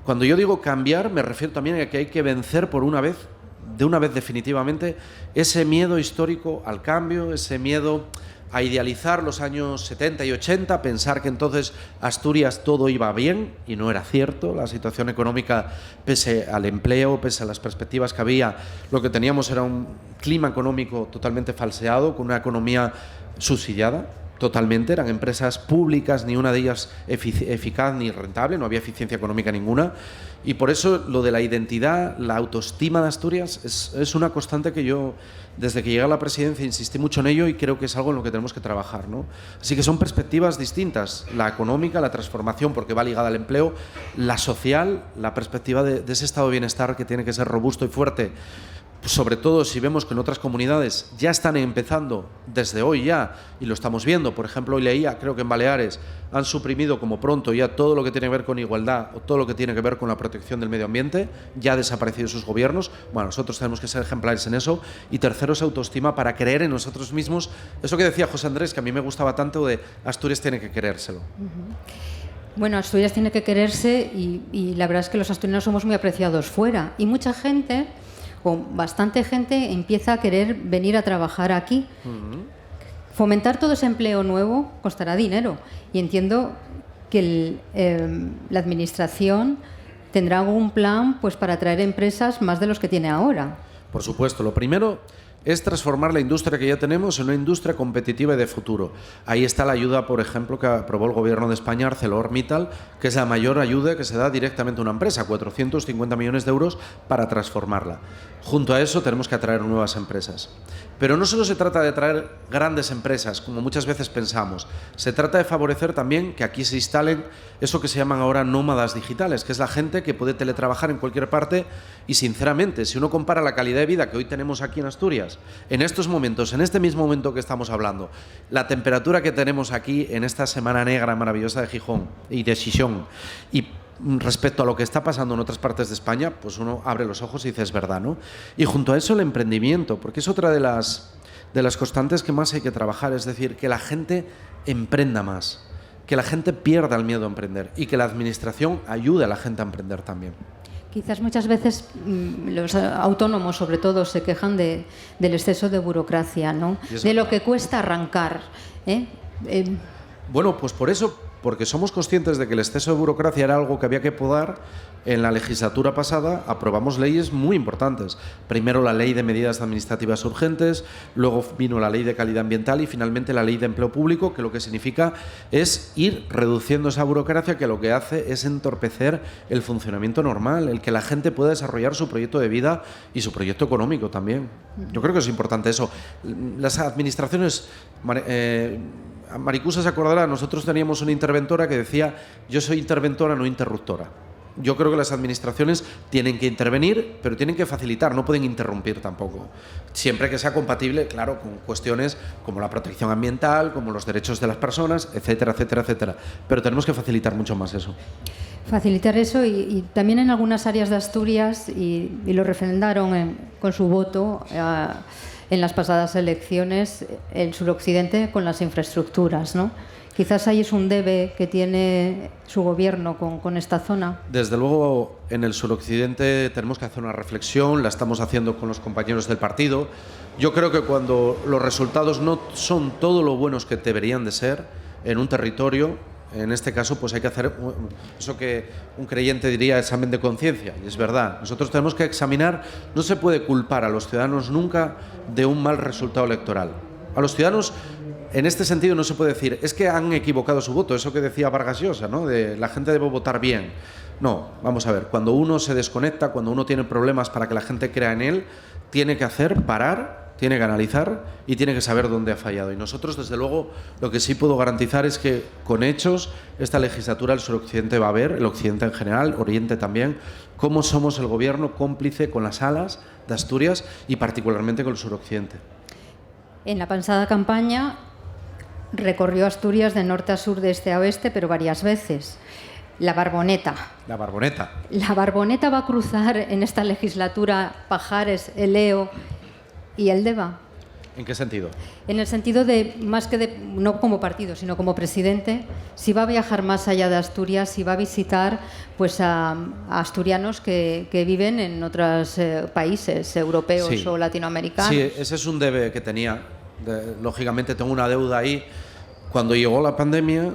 Cuando yo digo cambiar, me refiero también a que hay que vencer de una vez definitivamente, ese miedo histórico al cambio, ese miedo a idealizar los años 70 y 80, pensar que entonces Asturias todo iba bien, y no era cierto. La situación económica, pese al empleo, pese a las perspectivas que había, lo que teníamos era un clima económico totalmente falseado, con una economía subsidiada. Totalmente, eran empresas públicas, ni una de ellas eficaz ni rentable, no había eficiencia económica ninguna, y por eso lo de la identidad, la autoestima de Asturias es una constante que yo, desde que llegué a la presidencia, insistí mucho en ello y creo que es algo en lo que tenemos que trabajar, ¿no? Así que son perspectivas distintas, la económica, la transformación, porque va ligada al empleo, la social, la perspectiva de ese estado de bienestar que tiene que ser robusto y fuerte. Sobre todo si vemos que en otras comunidades ya están empezando desde hoy ya, y lo estamos viendo. Por ejemplo, hoy leía, creo que en Baleares han suprimido como pronto ya todo lo que tiene que ver con igualdad o todo lo que tiene que ver con la protección del medio ambiente, ya ha desaparecido sus gobiernos. Bueno, nosotros tenemos que ser ejemplares en eso. Y tercero es autoestima, para creer en nosotros mismos. Eso que decía José Andrés, que a mí me gustaba tanto, de Asturias tiene que creérselo. Bueno, Asturias tiene que quererse y la verdad es que los asturianos somos muy apreciados fuera. Y mucha gente, o bastante gente, empieza a querer venir a trabajar aquí. Fomentar todo ese empleo nuevo costará dinero. Y entiendo que la Administración tendrá algún plan pues, para atraer empresas más de los que tiene ahora. Por supuesto. Lo primero es transformar la industria que ya tenemos en una industria competitiva y de futuro. Ahí está la ayuda, por ejemplo, que aprobó el Gobierno de España, ArcelorMittal, que es la mayor ayuda que se da directamente a una empresa, 450 millones de euros para transformarla. Junto a eso tenemos que atraer nuevas empresas. Pero no solo se trata de atraer grandes empresas, como muchas veces pensamos. Se trata de favorecer también que aquí se instalen eso que se llaman ahora nómadas digitales, que es la gente que puede teletrabajar en cualquier parte y, sinceramente, si uno compara la calidad de vida que hoy tenemos aquí en Asturias, en estos momentos, en este mismo momento que estamos hablando, la temperatura que tenemos aquí en esta semana negra maravillosa de Gijón y de Xixón, y respecto a lo que está pasando en otras partes de España, pues uno abre los ojos y dice, es verdad, ¿no? Y junto a eso el emprendimiento, porque es otra de las constantes que más hay que trabajar, es decir, que la gente emprenda más, que la gente pierda el miedo a emprender y que la Administración ayude a la gente a emprender también. Quizás muchas veces los autónomos, sobre todo, se quejan del exceso de burocracia, ¿no? De lo que cuesta arrancar. Bueno, pues por eso, porque somos conscientes de que el exceso de burocracia era algo que había que podar, en la legislatura pasada aprobamos leyes muy importantes. Primero la Ley de Medidas Administrativas Urgentes, luego vino la Ley de Calidad Ambiental y finalmente la Ley de Empleo Público, que lo que significa es ir reduciendo esa burocracia que lo que hace es entorpecer el funcionamiento normal, el que la gente pueda desarrollar su proyecto de vida y su proyecto económico también. Yo creo que es importante eso. Las administraciones... Maricusa se acordará, nosotros teníamos una interventora que decía, yo soy interventora, no interruptora. Yo creo que las administraciones tienen que intervenir, pero tienen que facilitar, no pueden interrumpir tampoco. Siempre que sea compatible, claro, con cuestiones como la protección ambiental, como los derechos de las personas, etcétera, etcétera, etcétera. Pero tenemos que facilitar mucho más eso. Facilitar eso y también en algunas áreas de Asturias, y lo refrendaron con su voto en las pasadas elecciones, el suroccidente con las infraestructuras, ¿no? Quizás ahí es un debe que tiene su gobierno con esta zona. Desde luego, en el suroccidente tenemos que hacer una reflexión, la estamos haciendo con los compañeros del partido. Yo creo que cuando los resultados no son todo lo buenos que deberían de ser en un territorio, en este caso pues hay que hacer eso que un creyente diría examen de conciencia, y es verdad. Nosotros tenemos que examinar, no se puede culpar a los ciudadanos nunca de un mal resultado electoral. A los ciudadanos, en este sentido, no se puede decir, es que han equivocado su voto, eso que decía Vargas Llosa, ¿no? De la gente debe votar bien. No, vamos a ver, cuando uno se desconecta, cuando uno tiene problemas para que la gente crea en él, tiene que parar, tiene que analizar y tiene que saber dónde ha fallado. Y nosotros, desde luego, lo que sí puedo garantizar es que con hechos, esta legislatura el suroccidente va a ver, el occidente en general, Oriente también, cómo somos el gobierno cómplice con las alas de Asturias y particularmente con el suroccidente. En la pasada campaña recorrió Asturias de norte a sur, de este a oeste, pero varias veces. La Barboneta. La Barboneta. La Barboneta va a cruzar en esta legislatura Pajares, Eleo y Eldeva. ¿En qué sentido? En el sentido de, más que de, no como partido, sino como presidente, si va a viajar más allá de Asturias, si va a visitar pues a asturianos que viven en otros países europeos sí. o latinoamericanos. Sí, ese es un debe que tenía. Lógicamente tengo una deuda ahí. Cuando llegó la pandemia,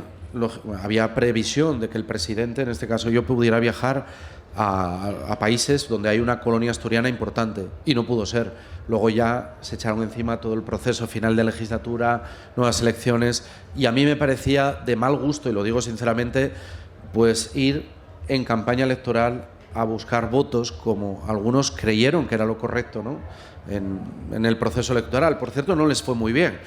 había previsión de que el presidente, en este caso yo, pudiera viajar a países donde hay una colonia asturiana importante, y no pudo ser. Luego ya se echaron encima todo el proceso final de legislatura, nuevas elecciones, y a mí me parecía de mal gusto, y lo digo sinceramente, pues ir en campaña electoral a buscar votos como algunos creyeron que era lo correcto, ¿no? en el proceso electoral. Por cierto, no les fue muy bien,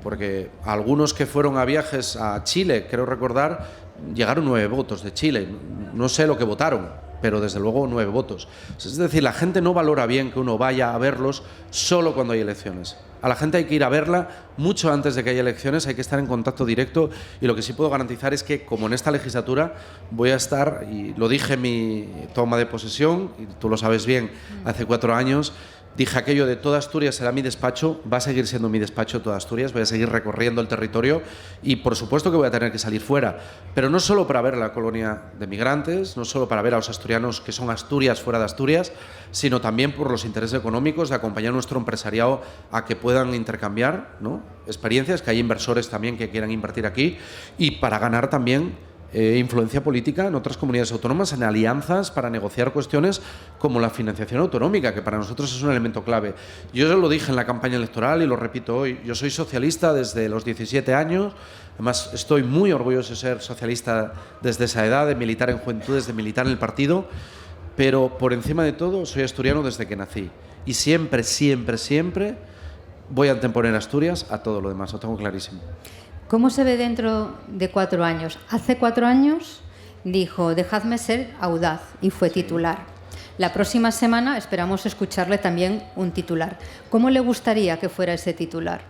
porque algunos que fueron a viajes a Chile, creo recordar, llegaron 9 votos de Chile. No sé lo que votaron, pero desde luego 9 votos. Es decir, la gente no valora bien que uno vaya a verlos solo cuando hay elecciones. A la gente hay que ir a verla mucho antes de que haya elecciones, hay que estar en contacto directo, y lo que sí puedo garantizar es que, como en esta legislatura, voy a estar, y lo dije en mi toma de posesión, y tú lo sabes bien, hace 4 años, dije aquello de toda Asturias será mi despacho, va a seguir siendo mi despacho toda Asturias, voy a seguir recorriendo el territorio y por supuesto que voy a tener que salir fuera, pero no solo para ver la colonia de migrantes, no solo para ver a los asturianos que son Asturias fuera de Asturias, sino también por los intereses económicos de acompañar a nuestro empresariado a que puedan intercambiar, ¿no?, experiencias, que hay inversores también que quieran invertir aquí y para ganar también influencia política en otras comunidades autónomas, en alianzas para negociar cuestiones como la financiación autonómica, que para nosotros es un elemento clave. Yo ya lo dije en la campaña electoral y lo repito hoy, yo soy socialista desde los 17 años, además estoy muy orgulloso de ser socialista desde esa edad, de militar en Juventudes, de militar en el partido, pero por encima de todo soy asturiano desde que nací y siempre, siempre, siempre voy a anteponer Asturias a todo lo demás, lo tengo clarísimo. ¿Cómo se ve dentro de 4 años? Hace 4 años dijo, dejadme ser audaz, y fue titular. La próxima semana esperamos escucharle también un titular. ¿Cómo le gustaría que fuera ese titular?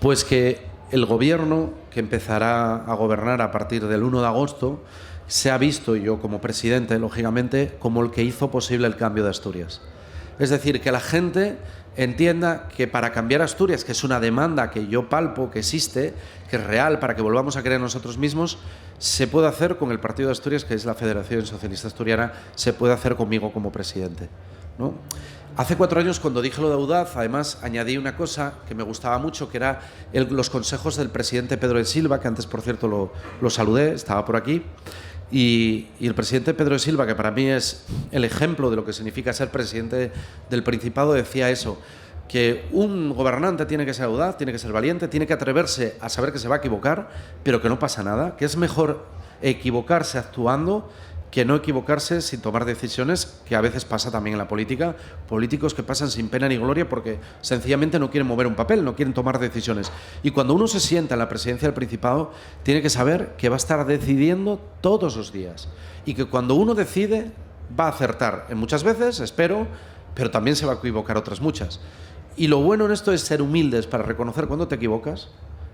Pues que el gobierno que empezará a gobernar a partir del 1 de agosto se ha visto, y yo como presidente, lógicamente, como el que hizo posible el cambio de Asturias. Es decir, que la gente entienda que para cambiar Asturias, que es una demanda que yo palpo, que existe, que es real, para que volvamos a creer en nosotros mismos, se puede hacer con el Partido de Asturias, que es la Federación Socialista Asturiana, se puede hacer conmigo como presidente, ¿no? Hace 4 años, cuando dije lo de audaz, además añadí una cosa que me gustaba mucho, que era los consejos del presidente Pedro de Silva, que antes, por cierto, lo saludé, estaba por aquí. Y el presidente Pedro de Silva, que para mí es el ejemplo de lo que significa ser presidente del Principado, decía eso, que un gobernante tiene que ser audaz, tiene que ser valiente, tiene que atreverse a saber que se va a equivocar, pero que no pasa nada, que es mejor equivocarse actuando que no equivocarse sin tomar decisiones, que a veces pasa también en la política, políticos que pasan sin pena ni gloria porque sencillamente no quieren mover un papel, no quieren tomar decisiones. Y cuando uno se sienta en la presidencia del Principado, tiene que saber que va a estar decidiendo todos los días y que cuando uno decide va a acertar en muchas veces, espero, pero también se va a equivocar otras muchas. Y lo bueno en esto es ser humildes para reconocer cuando te equivocas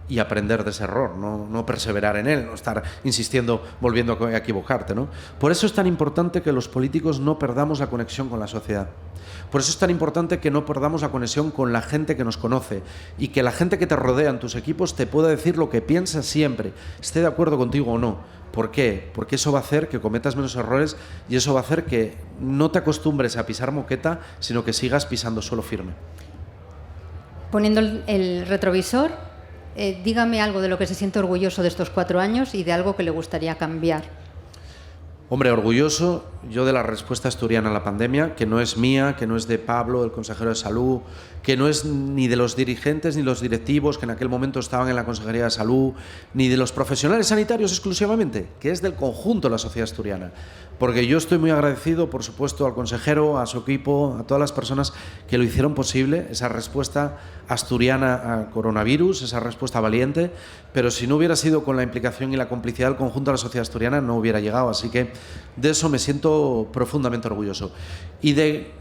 y aprender de ese error, no perseverar en él, no estar insistiendo, volviendo a equivocarte, ¿no? Por eso es tan importante que los políticos no perdamos la conexión con la sociedad. Por eso es tan importante que no perdamos la conexión con la gente que nos conoce y que la gente que te rodea en tus equipos te pueda decir lo que piensa siempre, esté de acuerdo contigo o no. ¿Por qué? Porque eso va a hacer que cometas menos errores y eso va a hacer que no te acostumbres a pisar moqueta, sino que sigas pisando suelo firme. Poniendo el retrovisor, dígame algo de lo que se siente orgulloso de estos 4 años y de algo que le gustaría cambiar. Hombre, orgulloso yo de la respuesta asturiana a la pandemia, que no es mía, que no es de Pablo, el consejero de Salud, que no es ni de los dirigentes ni los directivos que en aquel momento estaban en la Consejería de Salud, ni de los profesionales sanitarios exclusivamente, que es del conjunto de la sociedad asturiana. Porque yo estoy muy agradecido, por supuesto, al consejero, a su equipo, a todas las personas que lo hicieron posible, esa respuesta asturiana al coronavirus, esa respuesta valiente, pero si no hubiera sido con la implicación y la complicidad del conjunto de la sociedad asturiana no hubiera llegado, así que de eso me siento profundamente orgulloso. ¿Y de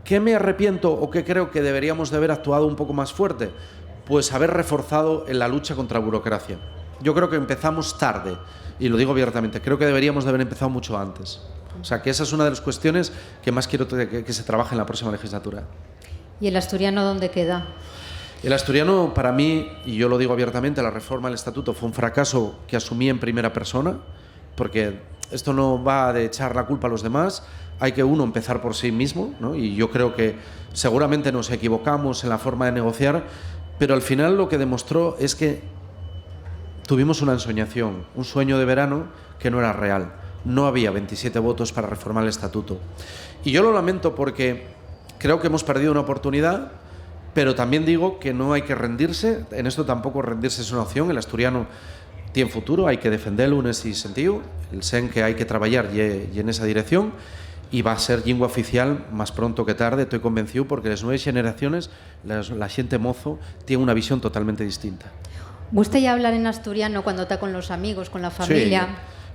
qué me arrepiento o qué creo que deberíamos de haber actuado un poco más fuerte? Pues haber reforzado en la lucha contra la burocracia. Yo creo que empezamos tarde, y lo digo abiertamente, creo que deberíamos de haber empezado mucho antes. O sea, que esa es una de las cuestiones que más quiero que se trabaje en la próxima legislatura. ¿Y el asturiano dónde queda? El asturiano, para mí, y yo lo digo abiertamente, la reforma del estatuto fue un fracaso que asumí en primera persona, porque esto no va de echar la culpa a los demás, hay que uno empezar por sí mismo, ¿no? Y yo creo que seguramente nos equivocamos en la forma de negociar, pero al final lo que demostró es que tuvimos una ensoñación, un sueño de verano que no era real. No había 27 votos para reformar el estatuto. Y yo lo lamento porque creo que hemos perdido una oportunidad, pero también digo que no hay que rendirse. En esto tampoco rendirse es una opción. El asturiano tiene futuro, hay que defenderlo en ese sentido. El sen que hay que trabajar y en esa dirección. Y va a ser lengua oficial más pronto que tarde, estoy convencido, porque las nuevas generaciones, la gente mozo, tiene una visión totalmente distinta. ¿Gusta ya hablar en asturiano cuando está con los amigos, con la familia?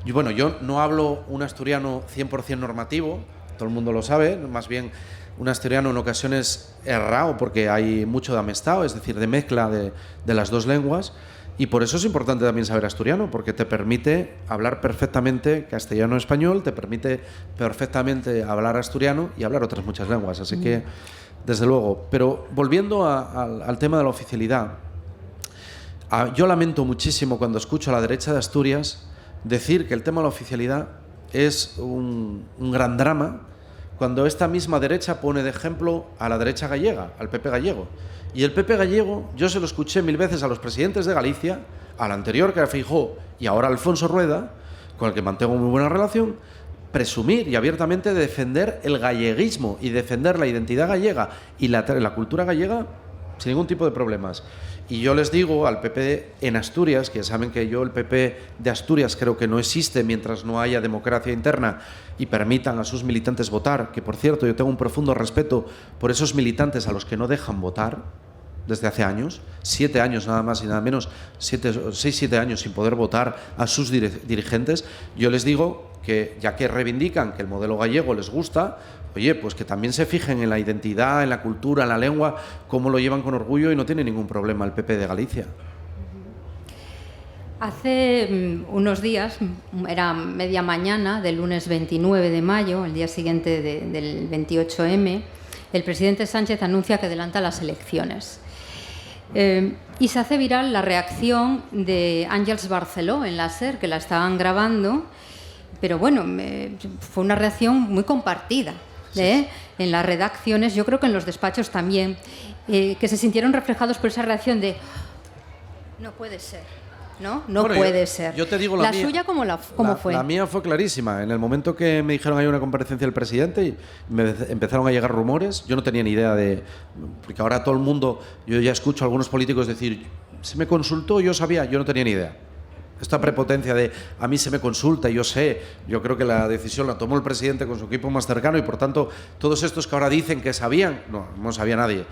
Sí. Bueno, yo no hablo un asturiano 100% normativo, todo el mundo lo sabe, más bien un asturiano en ocasiones errado porque hay mucho de amestado, es decir, de mezcla de las dos lenguas, Y por eso es importante también saber asturiano, porque te permite hablar perfectamente castellano-español, te permite perfectamente hablar asturiano y hablar otras muchas lenguas. Así que, desde luego. Pero volviendo al tema de la oficialidad, yo lamento muchísimo cuando escucho a la derecha de Asturias decir que el tema de la oficialidad es un gran drama, cuando esta misma derecha pone de ejemplo a la derecha gallega, al PP gallego. Y el PP gallego, yo se lo escuché 1000 veces a los presidentes de Galicia, al anterior que era Feijóo y ahora Alfonso Rueda, con el que mantengo muy buena relación, presumir y abiertamente defender el galleguismo y defender la identidad gallega y la cultura gallega sin ningún tipo de problemas. Y yo les digo al PP en Asturias, que saben que yo el PP de Asturias creo que no existe mientras no haya democracia interna y permitan a sus militantes votar, que por cierto yo tengo un profundo respeto por esos militantes a los que no dejan votar desde hace años, 7 años nada más y nada menos, 6-7 años sin poder votar a sus dirigentes. Yo les digo que ya que reivindican que el modelo gallego les gusta, oye, pues que también se fijen en la identidad, en la cultura, en la lengua, cómo lo llevan con orgullo y no tiene ningún problema el PP de Galicia. Hace unos días, era media mañana del lunes 29 de mayo, el día siguiente del 28M, el presidente Sánchez anuncia que adelanta las elecciones. Y se hace viral la reacción de Àngels Barceló en la SER, que la estaban grabando, pero bueno, fue una reacción muy compartida. En las redacciones, yo creo que en los despachos también, que se sintieron reflejados por esa reacción de no puede ser, ¿no? No bueno, puede ser. Yo te digo la mía, suya, ¿cómo fue? La mía fue clarísima. En el momento que me dijeron hay una comparecencia del presidente y me empezaron a llegar rumores, yo no tenía ni idea de... Porque ahora todo el mundo, yo ya escucho a algunos políticos decir, se me consultó, yo sabía, yo no tenía ni idea. Esta prepotencia de a mí se me consulta, yo sé, yo creo que la decisión la tomó el presidente con su equipo más cercano y por tanto todos estos que ahora dicen que sabían, no sabía nadie.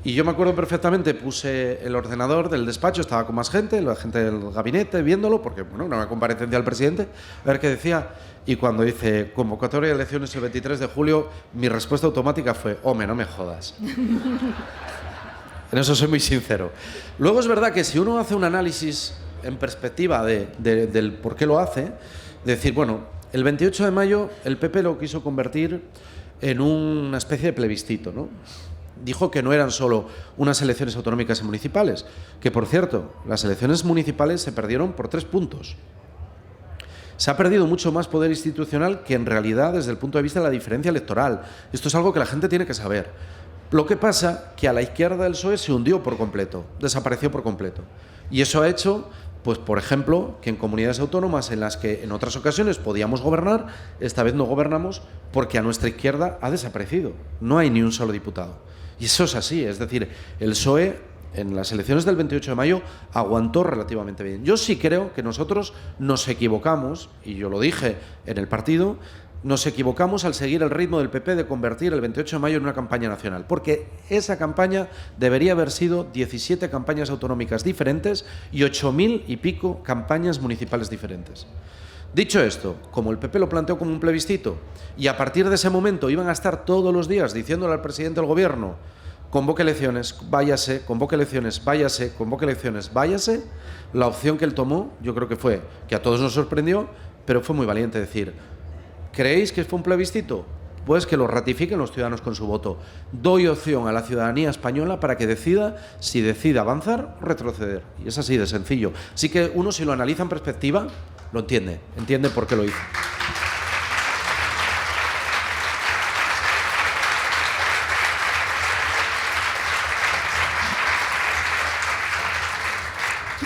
Y yo me acuerdo perfectamente, puse el ordenador del despacho, estaba con más gente, la gente del gabinete viéndolo, porque bueno, era una comparecencia del presidente, a ver qué decía. Y cuando dice convocatoria de elecciones el 23 de julio, mi respuesta automática fue, hombre, no me jodas. En eso soy muy sincero. Luego es verdad que si uno hace un análisis en perspectiva del por qué lo hace, decir, bueno, el 28 de mayo el PP lo quiso convertir en una especie de plebiscito, ¿no? Dijo que no eran solo unas elecciones autonómicas y municipales, que por cierto, las elecciones municipales se perdieron por 3 puntos. Se ha perdido mucho más poder institucional que en realidad desde el punto de vista de la diferencia electoral. Esto es algo que la gente tiene que saber. Lo que pasa que a la izquierda del PSOE se hundió por completo, desapareció por completo. Y eso ha hecho, pues por ejemplo, que en comunidades autónomas en las que en otras ocasiones podíamos gobernar, esta vez no gobernamos porque a nuestra izquierda ha desaparecido. No hay ni un solo diputado. Y eso es así, es decir, el PSOE en las elecciones del 28 de mayo aguantó relativamente bien. Yo sí creo que nosotros nos equivocamos, y yo lo dije en el partido, nos equivocamos al seguir el ritmo del PP de convertir el 28 de mayo en una campaña nacional, porque esa campaña debería haber sido 17 campañas autonómicas diferentes y 8.000 y pico campañas municipales diferentes. Dicho esto, como el PP lo planteó como un plebiscito y a partir de ese momento iban a estar todos los días diciéndole al presidente del gobierno convoque elecciones, váyase, convoque elecciones, váyase, convoque elecciones, váyase, la opción que él tomó yo creo que fue, que a todos nos sorprendió, pero fue muy valiente decir, ¿creéis que fue un plebiscito? Pues que lo ratifiquen los ciudadanos con su voto. Doy opción a la ciudadanía española para que decida si decide avanzar o retroceder. Y es así de sencillo. Así que uno, si lo analiza en perspectiva, lo entiende por qué lo hizo.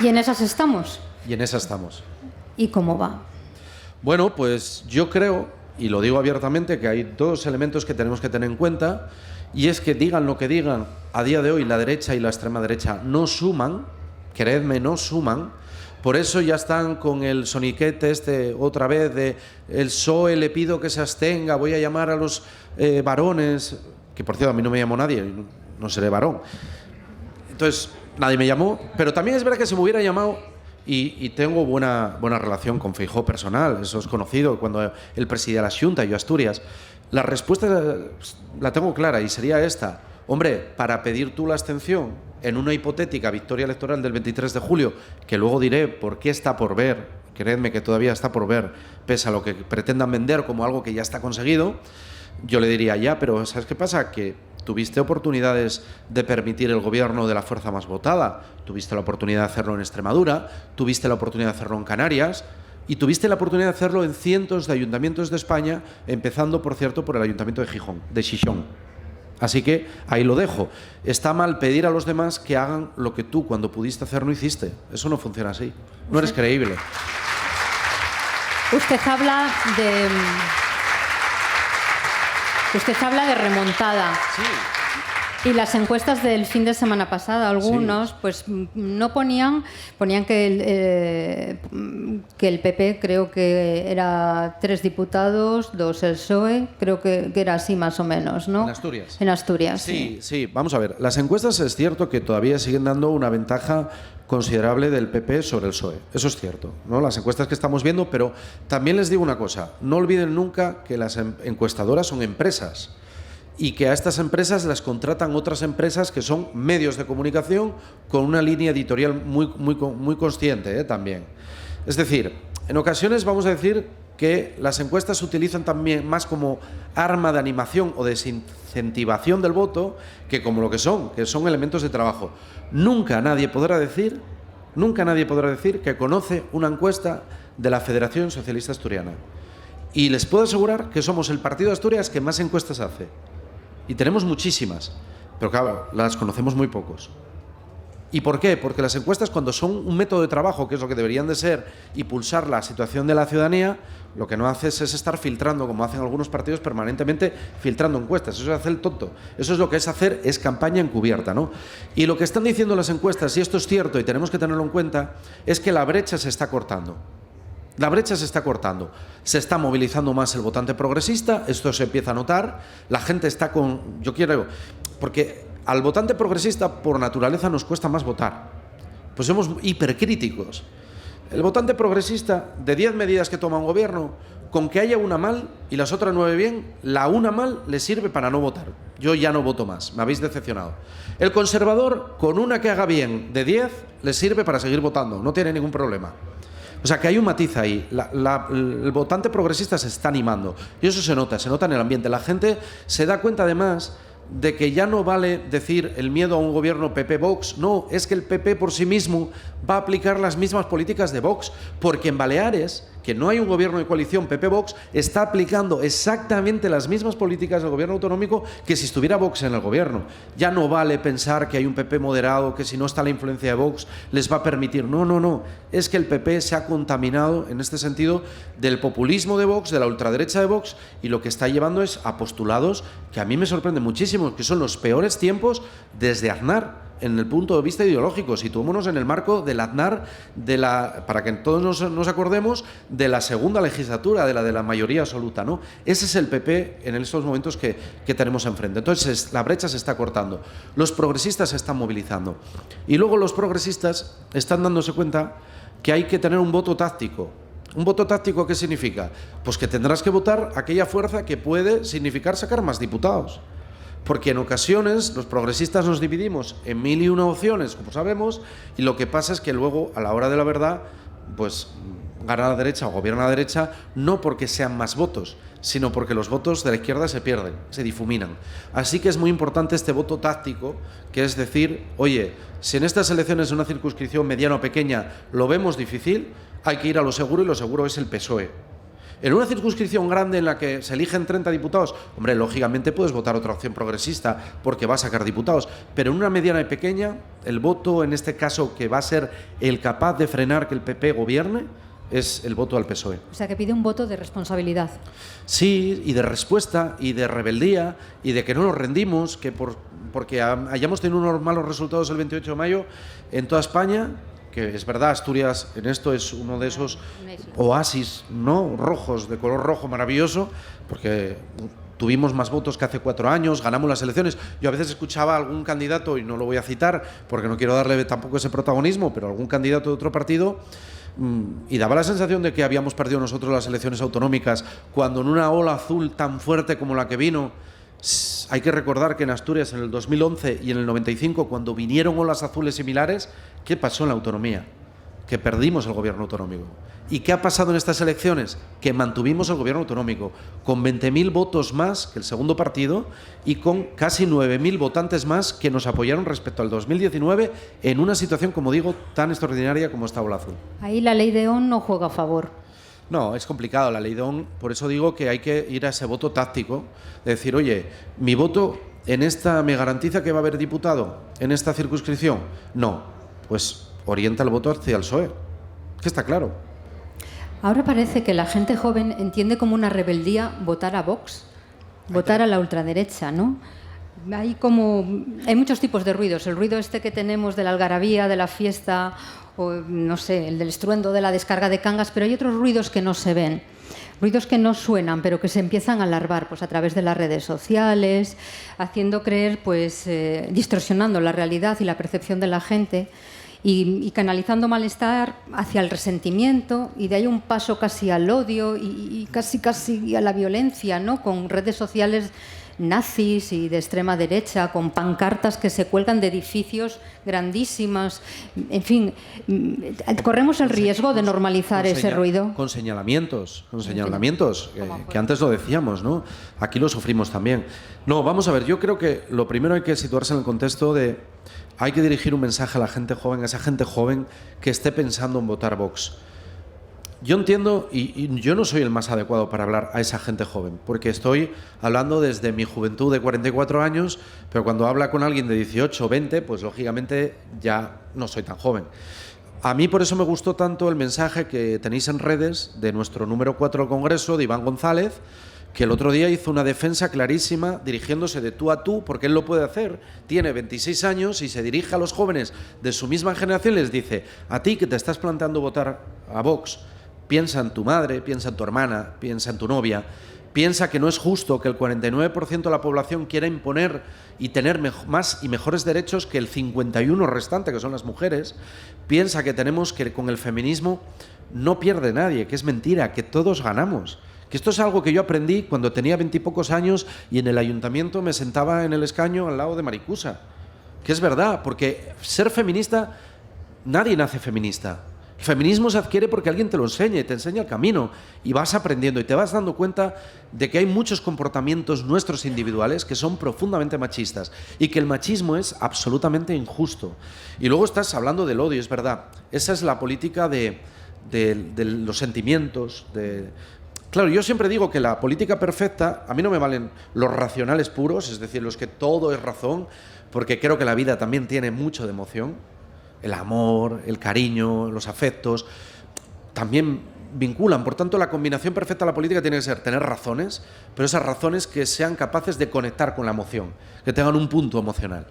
¿Y en esas estamos? Y en esas estamos. ¿Y cómo va? Bueno, pues yo creo, y lo digo abiertamente, que hay 2 elementos que tenemos que tener en cuenta, y es que digan lo que digan, a día de hoy la derecha y la extrema derecha no suman, creedme, no suman. Por eso ya están con el soniquete otra vez de el PSOE le pido que se abstenga, voy a llamar a los varones, que por cierto a mí no me llamó nadie, no seré varón. Entonces, nadie me llamó, pero también es verdad que si me hubiera llamado, y tengo buena relación con Feijóo personal, eso es conocido, cuando él presidía la Xunta y yo Asturias, la respuesta la tengo clara y sería esta: Hombre, para pedir tú la abstención en una hipotética victoria electoral del 23 de julio, que luego diré por qué está por ver, creedme que todavía está por ver, pese a lo que pretendan vender como algo que ya está conseguido, yo le diría ya, pero ¿sabes qué pasa? Que tuviste oportunidades de permitir el gobierno de la fuerza más votada, tuviste la oportunidad de hacerlo en Extremadura, tuviste la oportunidad de hacerlo en Canarias y tuviste la oportunidad de hacerlo en cientos de ayuntamientos de España, empezando, por cierto, por el ayuntamiento de Gijón. Así que ahí lo dejo. Está mal pedir a los demás que hagan lo que tú, cuando pudiste hacer, no hiciste. Eso no funciona así. No eres creíble. Usted habla de remontada. Sí. Y las encuestas del fin de semana pasada, algunos, pues no ponían que el PP creo que era 3 diputados, 2 el PSOE, creo que era así más o menos, ¿no? En Asturias. En Asturias, sí. Sí, vamos a ver. Las encuestas es cierto que todavía siguen dando una ventaja considerable del PP sobre el PSOE. Eso es cierto, ¿no? Las encuestas que estamos viendo, pero también les digo una cosa. No olviden nunca que las encuestadoras son empresas y que a estas empresas las contratan otras empresas que son medios de comunicación con una línea editorial muy consciente, también. Es decir, en ocasiones vamos a decir que las encuestas se utilizan también más como arma de animación o desincentivación del voto que como lo que son elementos de trabajo. Nunca nadie podrá decir que conoce una encuesta de la Federación Socialista Asturiana. Y les puedo asegurar que somos el partido de Asturias que más encuestas hace. Y tenemos muchísimas, pero claro, las conocemos muy pocos. ¿Y por qué? Porque las encuestas, cuando son un método de trabajo, que es lo que deberían de ser, y pulsar la situación de la ciudadanía, lo que no haces es estar filtrando, como hacen algunos partidos permanentemente, filtrando encuestas. Eso es hacer el tonto. Eso es lo que es hacer, es campaña encubierta, ¿no? Y lo que están diciendo las encuestas, y esto es cierto y tenemos que tenerlo en cuenta, es que la brecha se está cortando. La brecha se está cortando, se está movilizando más el votante progresista, esto se empieza a notar, la gente está porque al votante progresista por naturaleza nos cuesta más votar, pues somos hipercríticos. El votante progresista, de 10 medidas que toma un gobierno, con que haya una mal y las otras 9 bien, la una mal le sirve para no votar. Yo ya no voto más, me habéis decepcionado. El conservador, con una que haga bien de 10, le sirve para seguir votando, no tiene ningún problema. O sea, que hay un matiz ahí. El votante progresista se está animando. Y eso se nota en el ambiente. La gente se da cuenta, además, de que ya no vale decir el miedo a un gobierno PP-Vox. No, es que el PP por sí mismo va a aplicar las mismas políticas de Vox. Porque en Baleares, que no hay un gobierno de coalición PP-Vox, está aplicando exactamente las mismas políticas del gobierno autonómico que si estuviera Vox en el gobierno. Ya no vale pensar que hay un PP moderado, que si no está la influencia de Vox les va a permitir. No. Es que el PP se ha contaminado en este sentido del populismo de Vox, de la ultraderecha de Vox, y lo que está llevando es a postulados que a mí me sorprenden muchísimo, que son los peores tiempos desde Aznar, en el punto de vista ideológico. Situémonos en el marco del Aznar, para que todos nos acordemos, de la segunda legislatura, de la mayoría absoluta, ¿no? Ese es el PP en estos momentos que tenemos enfrente. Entonces, la brecha se está cortando. Los progresistas se están movilizando. Y luego los progresistas están dándose cuenta que hay que tener un voto táctico. ¿Un voto táctico qué significa? Pues que tendrás que votar aquella fuerza que puede significar sacar más diputados. Porque en ocasiones los progresistas nos dividimos en 1001 opciones, como sabemos, y lo que pasa es que luego, a la hora de la verdad, pues gana la derecha o gobierna la derecha, no porque sean más votos, sino porque los votos de la izquierda se pierden, se difuminan. Así que es muy importante este voto táctico, que es decir, oye, si en estas elecciones una circunscripción mediana o pequeña lo vemos difícil, hay que ir a lo seguro, y lo seguro es el PSOE. En una circunscripción grande en la que se eligen 30 diputados, hombre, lógicamente puedes votar otra opción progresista porque va a sacar diputados, pero en una mediana y pequeña, el voto, en este caso, que va a ser el capaz de frenar que el PP gobierne, es el voto al PSOE. O sea, que pide un voto de responsabilidad. Sí, y de respuesta, y de rebeldía, y de que no nos rendimos, que porque hayamos tenido unos malos resultados el 28 de mayo en toda España, que es verdad, Asturias en esto es uno de esos oasis, ¿no?, rojos, de color rojo maravilloso, porque tuvimos más votos que hace 4 años, ganamos las elecciones. Yo a veces escuchaba a algún candidato, y no lo voy a citar porque no quiero darle tampoco ese protagonismo, pero algún candidato de otro partido, y daba la sensación de que habíamos perdido nosotros las elecciones autonómicas, cuando en una ola azul tan fuerte como la que vino, Hay que recordar que en Asturias en el 2011 y en el 95, cuando vinieron olas azules similares, ¿qué pasó en la autonomía? Que perdimos el gobierno autonómico. ¿Y qué ha pasado en estas elecciones? Que mantuvimos el gobierno autonómico con 20.000 votos más que el segundo partido y con casi 9.000 votantes más que nos apoyaron respecto al 2019 en una situación, como digo, tan extraordinaria como esta ola azul. Ahí la ley de ON no juega a favor. No, es complicado la ley de ON, por eso digo que hay que ir a ese voto táctico, de decir, oye, mi voto en esta me garantiza que va a haber diputado en esta circunscripción. No, pues orienta el voto hacia el PSOE, que está claro. Ahora parece que la gente joven entiende como una rebeldía votar a Vox, votar a la ultraderecha, ¿no? Hay muchos tipos de ruidos. El ruido este que tenemos de la algarabía, de la fiesta, o no sé, el del estruendo de la descarga de Cangas, pero hay otros ruidos que no se ven, ruidos que no suenan, pero que se empiezan a alarvar pues, a través de las redes sociales, haciendo creer, pues, distorsionando la realidad y la percepción de la gente y canalizando malestar hacia el resentimiento, y de ahí un paso casi al odio y casi a la violencia, ¿no? Con redes sociales nazis y de extrema derecha, con pancartas que se cuelgan de edificios grandísimos. En fin, corremos el riesgo de normalizar ese ruido. Con señalamientos, que antes lo decíamos, ¿no? Aquí lo sufrimos también. No, vamos a ver, yo creo que lo primero hay que situarse en el contexto de hay que dirigir un mensaje a la gente joven, a esa gente joven que esté pensando en votar Vox. Yo entiendo, y yo no soy el más adecuado para hablar a esa gente joven, porque estoy hablando desde mi juventud de 44 años, pero cuando habla con alguien de 18 o 20, pues lógicamente ya no soy tan joven. A mí por eso me gustó tanto el mensaje que tenéis en redes de nuestro número 4 del Congreso, de Iván González, que el otro día hizo una defensa clarísima dirigiéndose de tú a tú, porque él lo puede hacer, tiene 26 años y se dirige a los jóvenes de su misma generación y les dice, a ti que te estás planteando votar a Vox, piensa en tu madre, piensa en tu hermana, piensa en tu novia, piensa que no es justo que el 49% de la población quiera imponer y tener más y mejores derechos que el 51% restante, que son las mujeres, piensa que tenemos que con el feminismo no pierde nadie, que es mentira, que todos ganamos. Que esto es algo que yo aprendí cuando tenía 20 y pocos años y en el ayuntamiento me sentaba en el escaño al lado de Maricusa. Que es verdad, porque ser feminista, nadie nace feminista. El feminismo se adquiere porque alguien te lo enseña y te enseña el camino y vas aprendiendo y te vas dando cuenta de que hay muchos comportamientos nuestros individuales que son profundamente machistas y que el machismo es absolutamente injusto. Y luego estás hablando del odio, es verdad. Esa es la política de los sentimientos, Claro, yo siempre digo que la política perfecta, a mí no me valen los racionales puros, es decir, los que todo es razón, porque creo que la vida también tiene mucho de emoción. El amor, el cariño, los afectos, también vinculan. Por tanto, la combinación perfecta de la política tiene que ser tener razones, pero esas razones que sean capaces de conectar con la emoción, que tengan un punto emocional.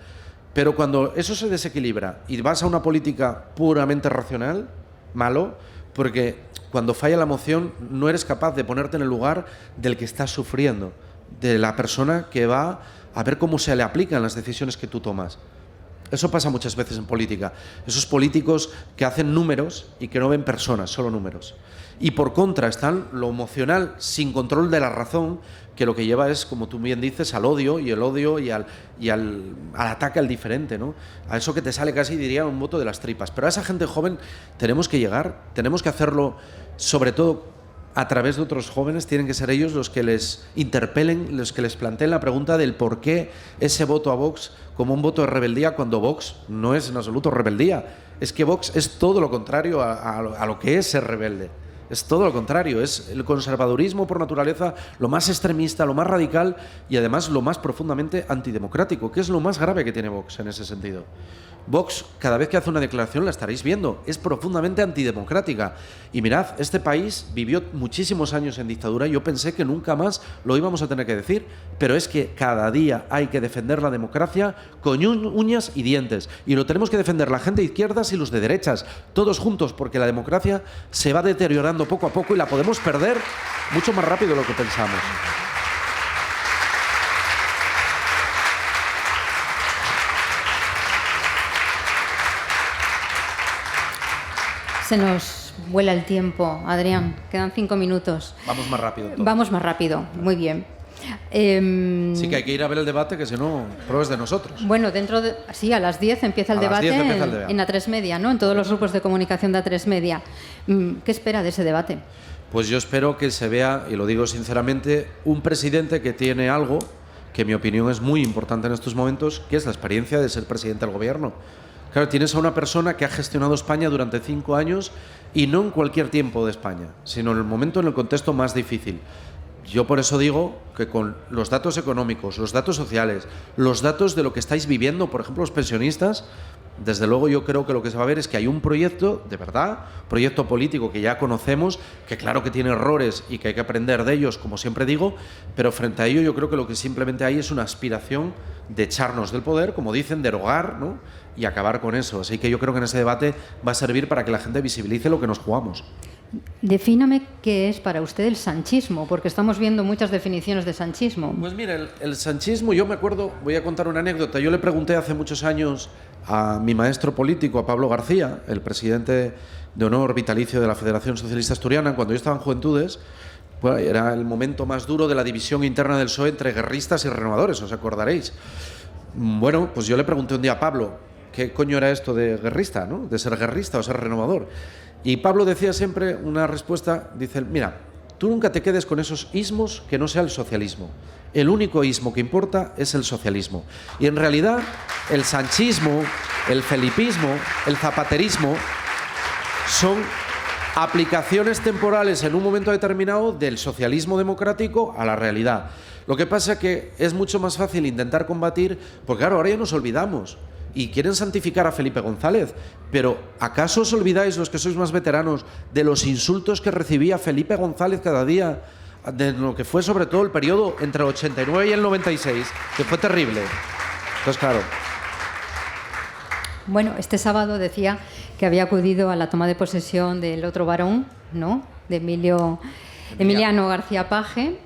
Pero cuando eso se desequilibra y vas a una política puramente racional, malo, porque cuando falla la emoción no eres capaz de ponerte en el lugar del que está sufriendo, de la persona que va a ver cómo se le aplican las decisiones que tú tomas. Eso pasa muchas veces en política. Esos políticos que hacen números y que no ven personas, solo números. Y por contra están lo emocional sin control de la razón, que lo que lleva es, como tú bien dices, al odio y al ataque al diferente, ¿no? A eso que te sale casi, diría, un voto de las tripas. Pero a esa gente joven tenemos que llegar, tenemos que hacerlo, sobre todo a través de otros jóvenes, tienen que ser ellos los que les interpelen, los que les planteen la pregunta del por qué ese voto a Vox como un voto de rebeldía, cuando Vox no es en absoluto rebeldía. Es que Vox es todo lo contrario a lo que es ser rebelde. Es todo lo contrario, es el conservadurismo por naturaleza, lo más extremista, lo más radical y además lo más profundamente antidemocrático, que es lo más grave que tiene Vox en ese sentido. Vox, cada vez que hace una declaración, la estaréis viendo, es profundamente antidemocrática. Y mirad, este país vivió muchísimos años en dictadura y yo pensé que nunca más lo íbamos a tener que decir, pero es que cada día hay que defender la democracia con uñas y dientes. Y lo tenemos que defender la gente de izquierdas y los de derechas, todos juntos, porque la democracia se va deteriorando poco a poco y la podemos perder mucho más rápido de lo que pensamos. Se nos vuela el tiempo, Adrián. Quedan 5 minutos. Vamos más rápido. Vamos más rápido, muy bien. Sí que hay que ir a ver el debate, que si no, pruebas de nosotros. Bueno, sí, a las 10 empieza el debate en A3 Media, ¿no? En todos los grupos de comunicación de A3 Media. ¿Qué espera de ese debate? Pues yo espero que se vea, y lo digo sinceramente, un presidente que tiene algo que en mi opinión es muy importante en estos momentos, que es la experiencia de ser presidente del gobierno. Claro, tienes a una persona que ha gestionado España durante 5 años y no en cualquier tiempo de España, sino en el momento, en el contexto más difícil. Yo por eso digo que con los datos económicos, los datos sociales, los datos de lo que estáis viviendo, por ejemplo, los pensionistas, desde luego yo creo que lo que se va a ver es que hay un proyecto, de verdad, proyecto político que ya conocemos, que claro que tiene errores y que hay que aprender de ellos, como siempre digo, pero frente a ello yo creo que lo que simplemente hay es una aspiración de echarnos del poder, como dicen, derogar, ¿no? Y acabar con eso. Así que yo creo que en ese debate va a servir para que la gente visibilice lo que nos jugamos. Defíname qué es para usted el sanchismo, porque estamos viendo muchas definiciones de sanchismo. Pues mira, el sanchismo, yo me acuerdo, voy a contar una anécdota. Yo le pregunté hace muchos años a mi maestro político, a Pablo García, el presidente de honor vitalicio de la Federación Socialista Asturiana, cuando yo estaba en Juventudes. Bueno, era el momento más duro de la división interna del PSOE entre guerristas y renovadores, os acordaréis. Bueno, pues yo le pregunté un día a Pablo, ¿qué coño era esto de guerrista, ¿no? De ser guerrista o ser renovador? Y Pablo decía siempre una respuesta, dice, mira, tú nunca te quedes con esos ismos que no sea el socialismo. El único ismo que importa es el socialismo. Y en realidad el sanchismo, el felipismo, el zapaterismo son aplicaciones temporales en un momento determinado del socialismo democrático a la realidad. Lo que pasa es que es mucho más fácil intentar combatir, porque claro, ahora ya nos olvidamos y quieren santificar a Felipe González, pero ¿acaso os olvidáis, los que sois más veteranos, de los insultos que recibía Felipe González cada día, de lo que fue sobre todo el periodo entre el 89 y el 96, que fue terrible? Entonces, claro. Bueno, este sábado decía que había acudido a la toma de posesión del otro varón, ¿no? De Emiliano García Paje.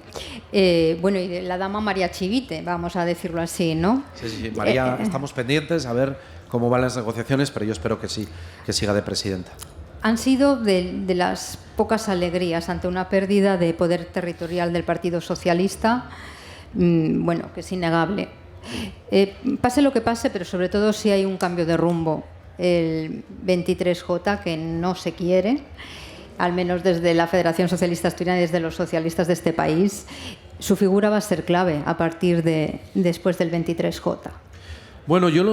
Bueno, y de la dama María Chivite, vamos a decirlo así, ¿no? Sí. María, estamos pendientes a ver cómo van las negociaciones, pero yo espero que sí, que siga de presidenta. Han sido de las pocas alegrías ante una pérdida de poder territorial del Partido Socialista, bueno, que es innegable. Pase lo que pase, pero sobre todo si hay un cambio de rumbo. El 23J, que no se quiere, al menos desde la Federación Socialista Asturiana y desde los socialistas de este país, su figura va a ser clave a partir de después del 23J. Bueno, yo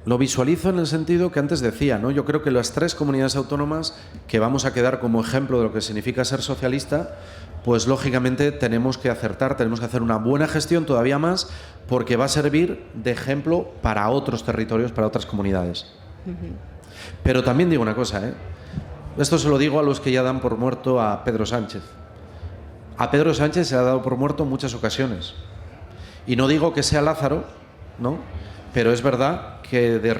lo visualizo en el sentido que antes decía, ¿no? Yo creo que las 3 comunidades autónomas que vamos a quedar como ejemplo de lo que significa ser socialista, pues lógicamente tenemos que acertar, tenemos que hacer una buena gestión todavía más, porque va a servir de ejemplo para otros territorios, para otras comunidades. Pero también digo una cosa, esto se lo digo a los que ya dan por muerto a Pedro Sánchez. A Pedro Sánchez se ha dado por muerto en muchas ocasiones. Y no digo que sea Lázaro, ¿no? Pero es verdad que de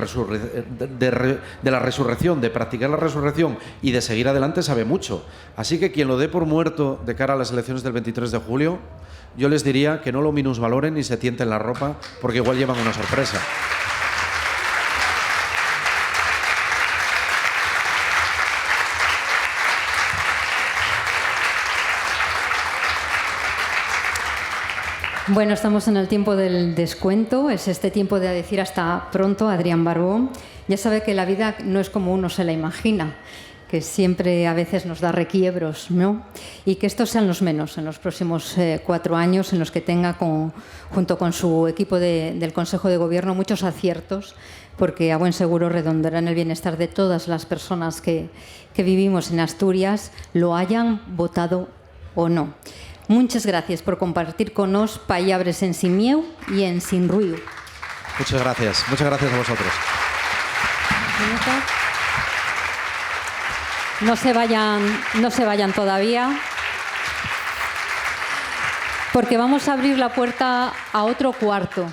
la resurrección, de practicar la resurrección y de seguir adelante sabe mucho. Así que quien lo dé por muerto de cara a las elecciones del 23 de julio, yo les diría que no lo minusvaloren ni se tienten la ropa, porque igual llevan una sorpresa. Bueno, estamos en el tiempo del descuento, es este tiempo de decir hasta pronto, Adrián Barbó. Ya sabe que la vida no es como uno se la imagina, que siempre a veces nos da requiebros, ¿no? Y que estos sean los menos en los próximos 4 años, en los que tenga junto con su equipo del Consejo de Gobierno muchos aciertos, porque a buen seguro redondearán el bienestar de todas las personas que vivimos en Asturias, lo hayan votado o no. Muchas gracias por compartir con nos Pallabres en Sin Mieu y en Sin Ruido. Muchas gracias a vosotros. No se vayan todavía, porque vamos a abrir la puerta a otro cuarto,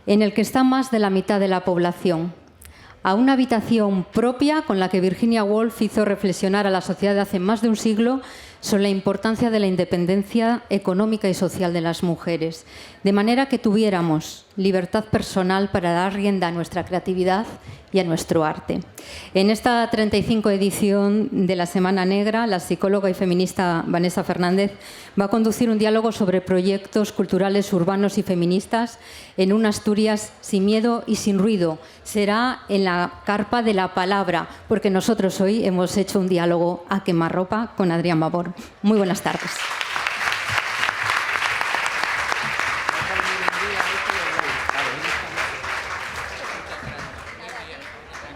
en el que está más de la mitad de la población, a una habitación propia con la que Virginia Woolf hizo reflexionar a la sociedad de hace más de un siglo sobre la importancia de la independencia económica y social de las mujeres, de manera que tuviéramos libertad personal para dar rienda a nuestra creatividad y a nuestro arte. En esta 35 edición de la Semana Negra, la psicóloga y feminista Vanessa Fernández va a conducir un diálogo sobre proyectos culturales urbanos y feministas en una Asturias sin miedo y sin ruido. Será en la Carpa de la Palabra, porque nosotros hoy hemos hecho un diálogo a quemarropa con Adrián Babor. Muy buenas tardes.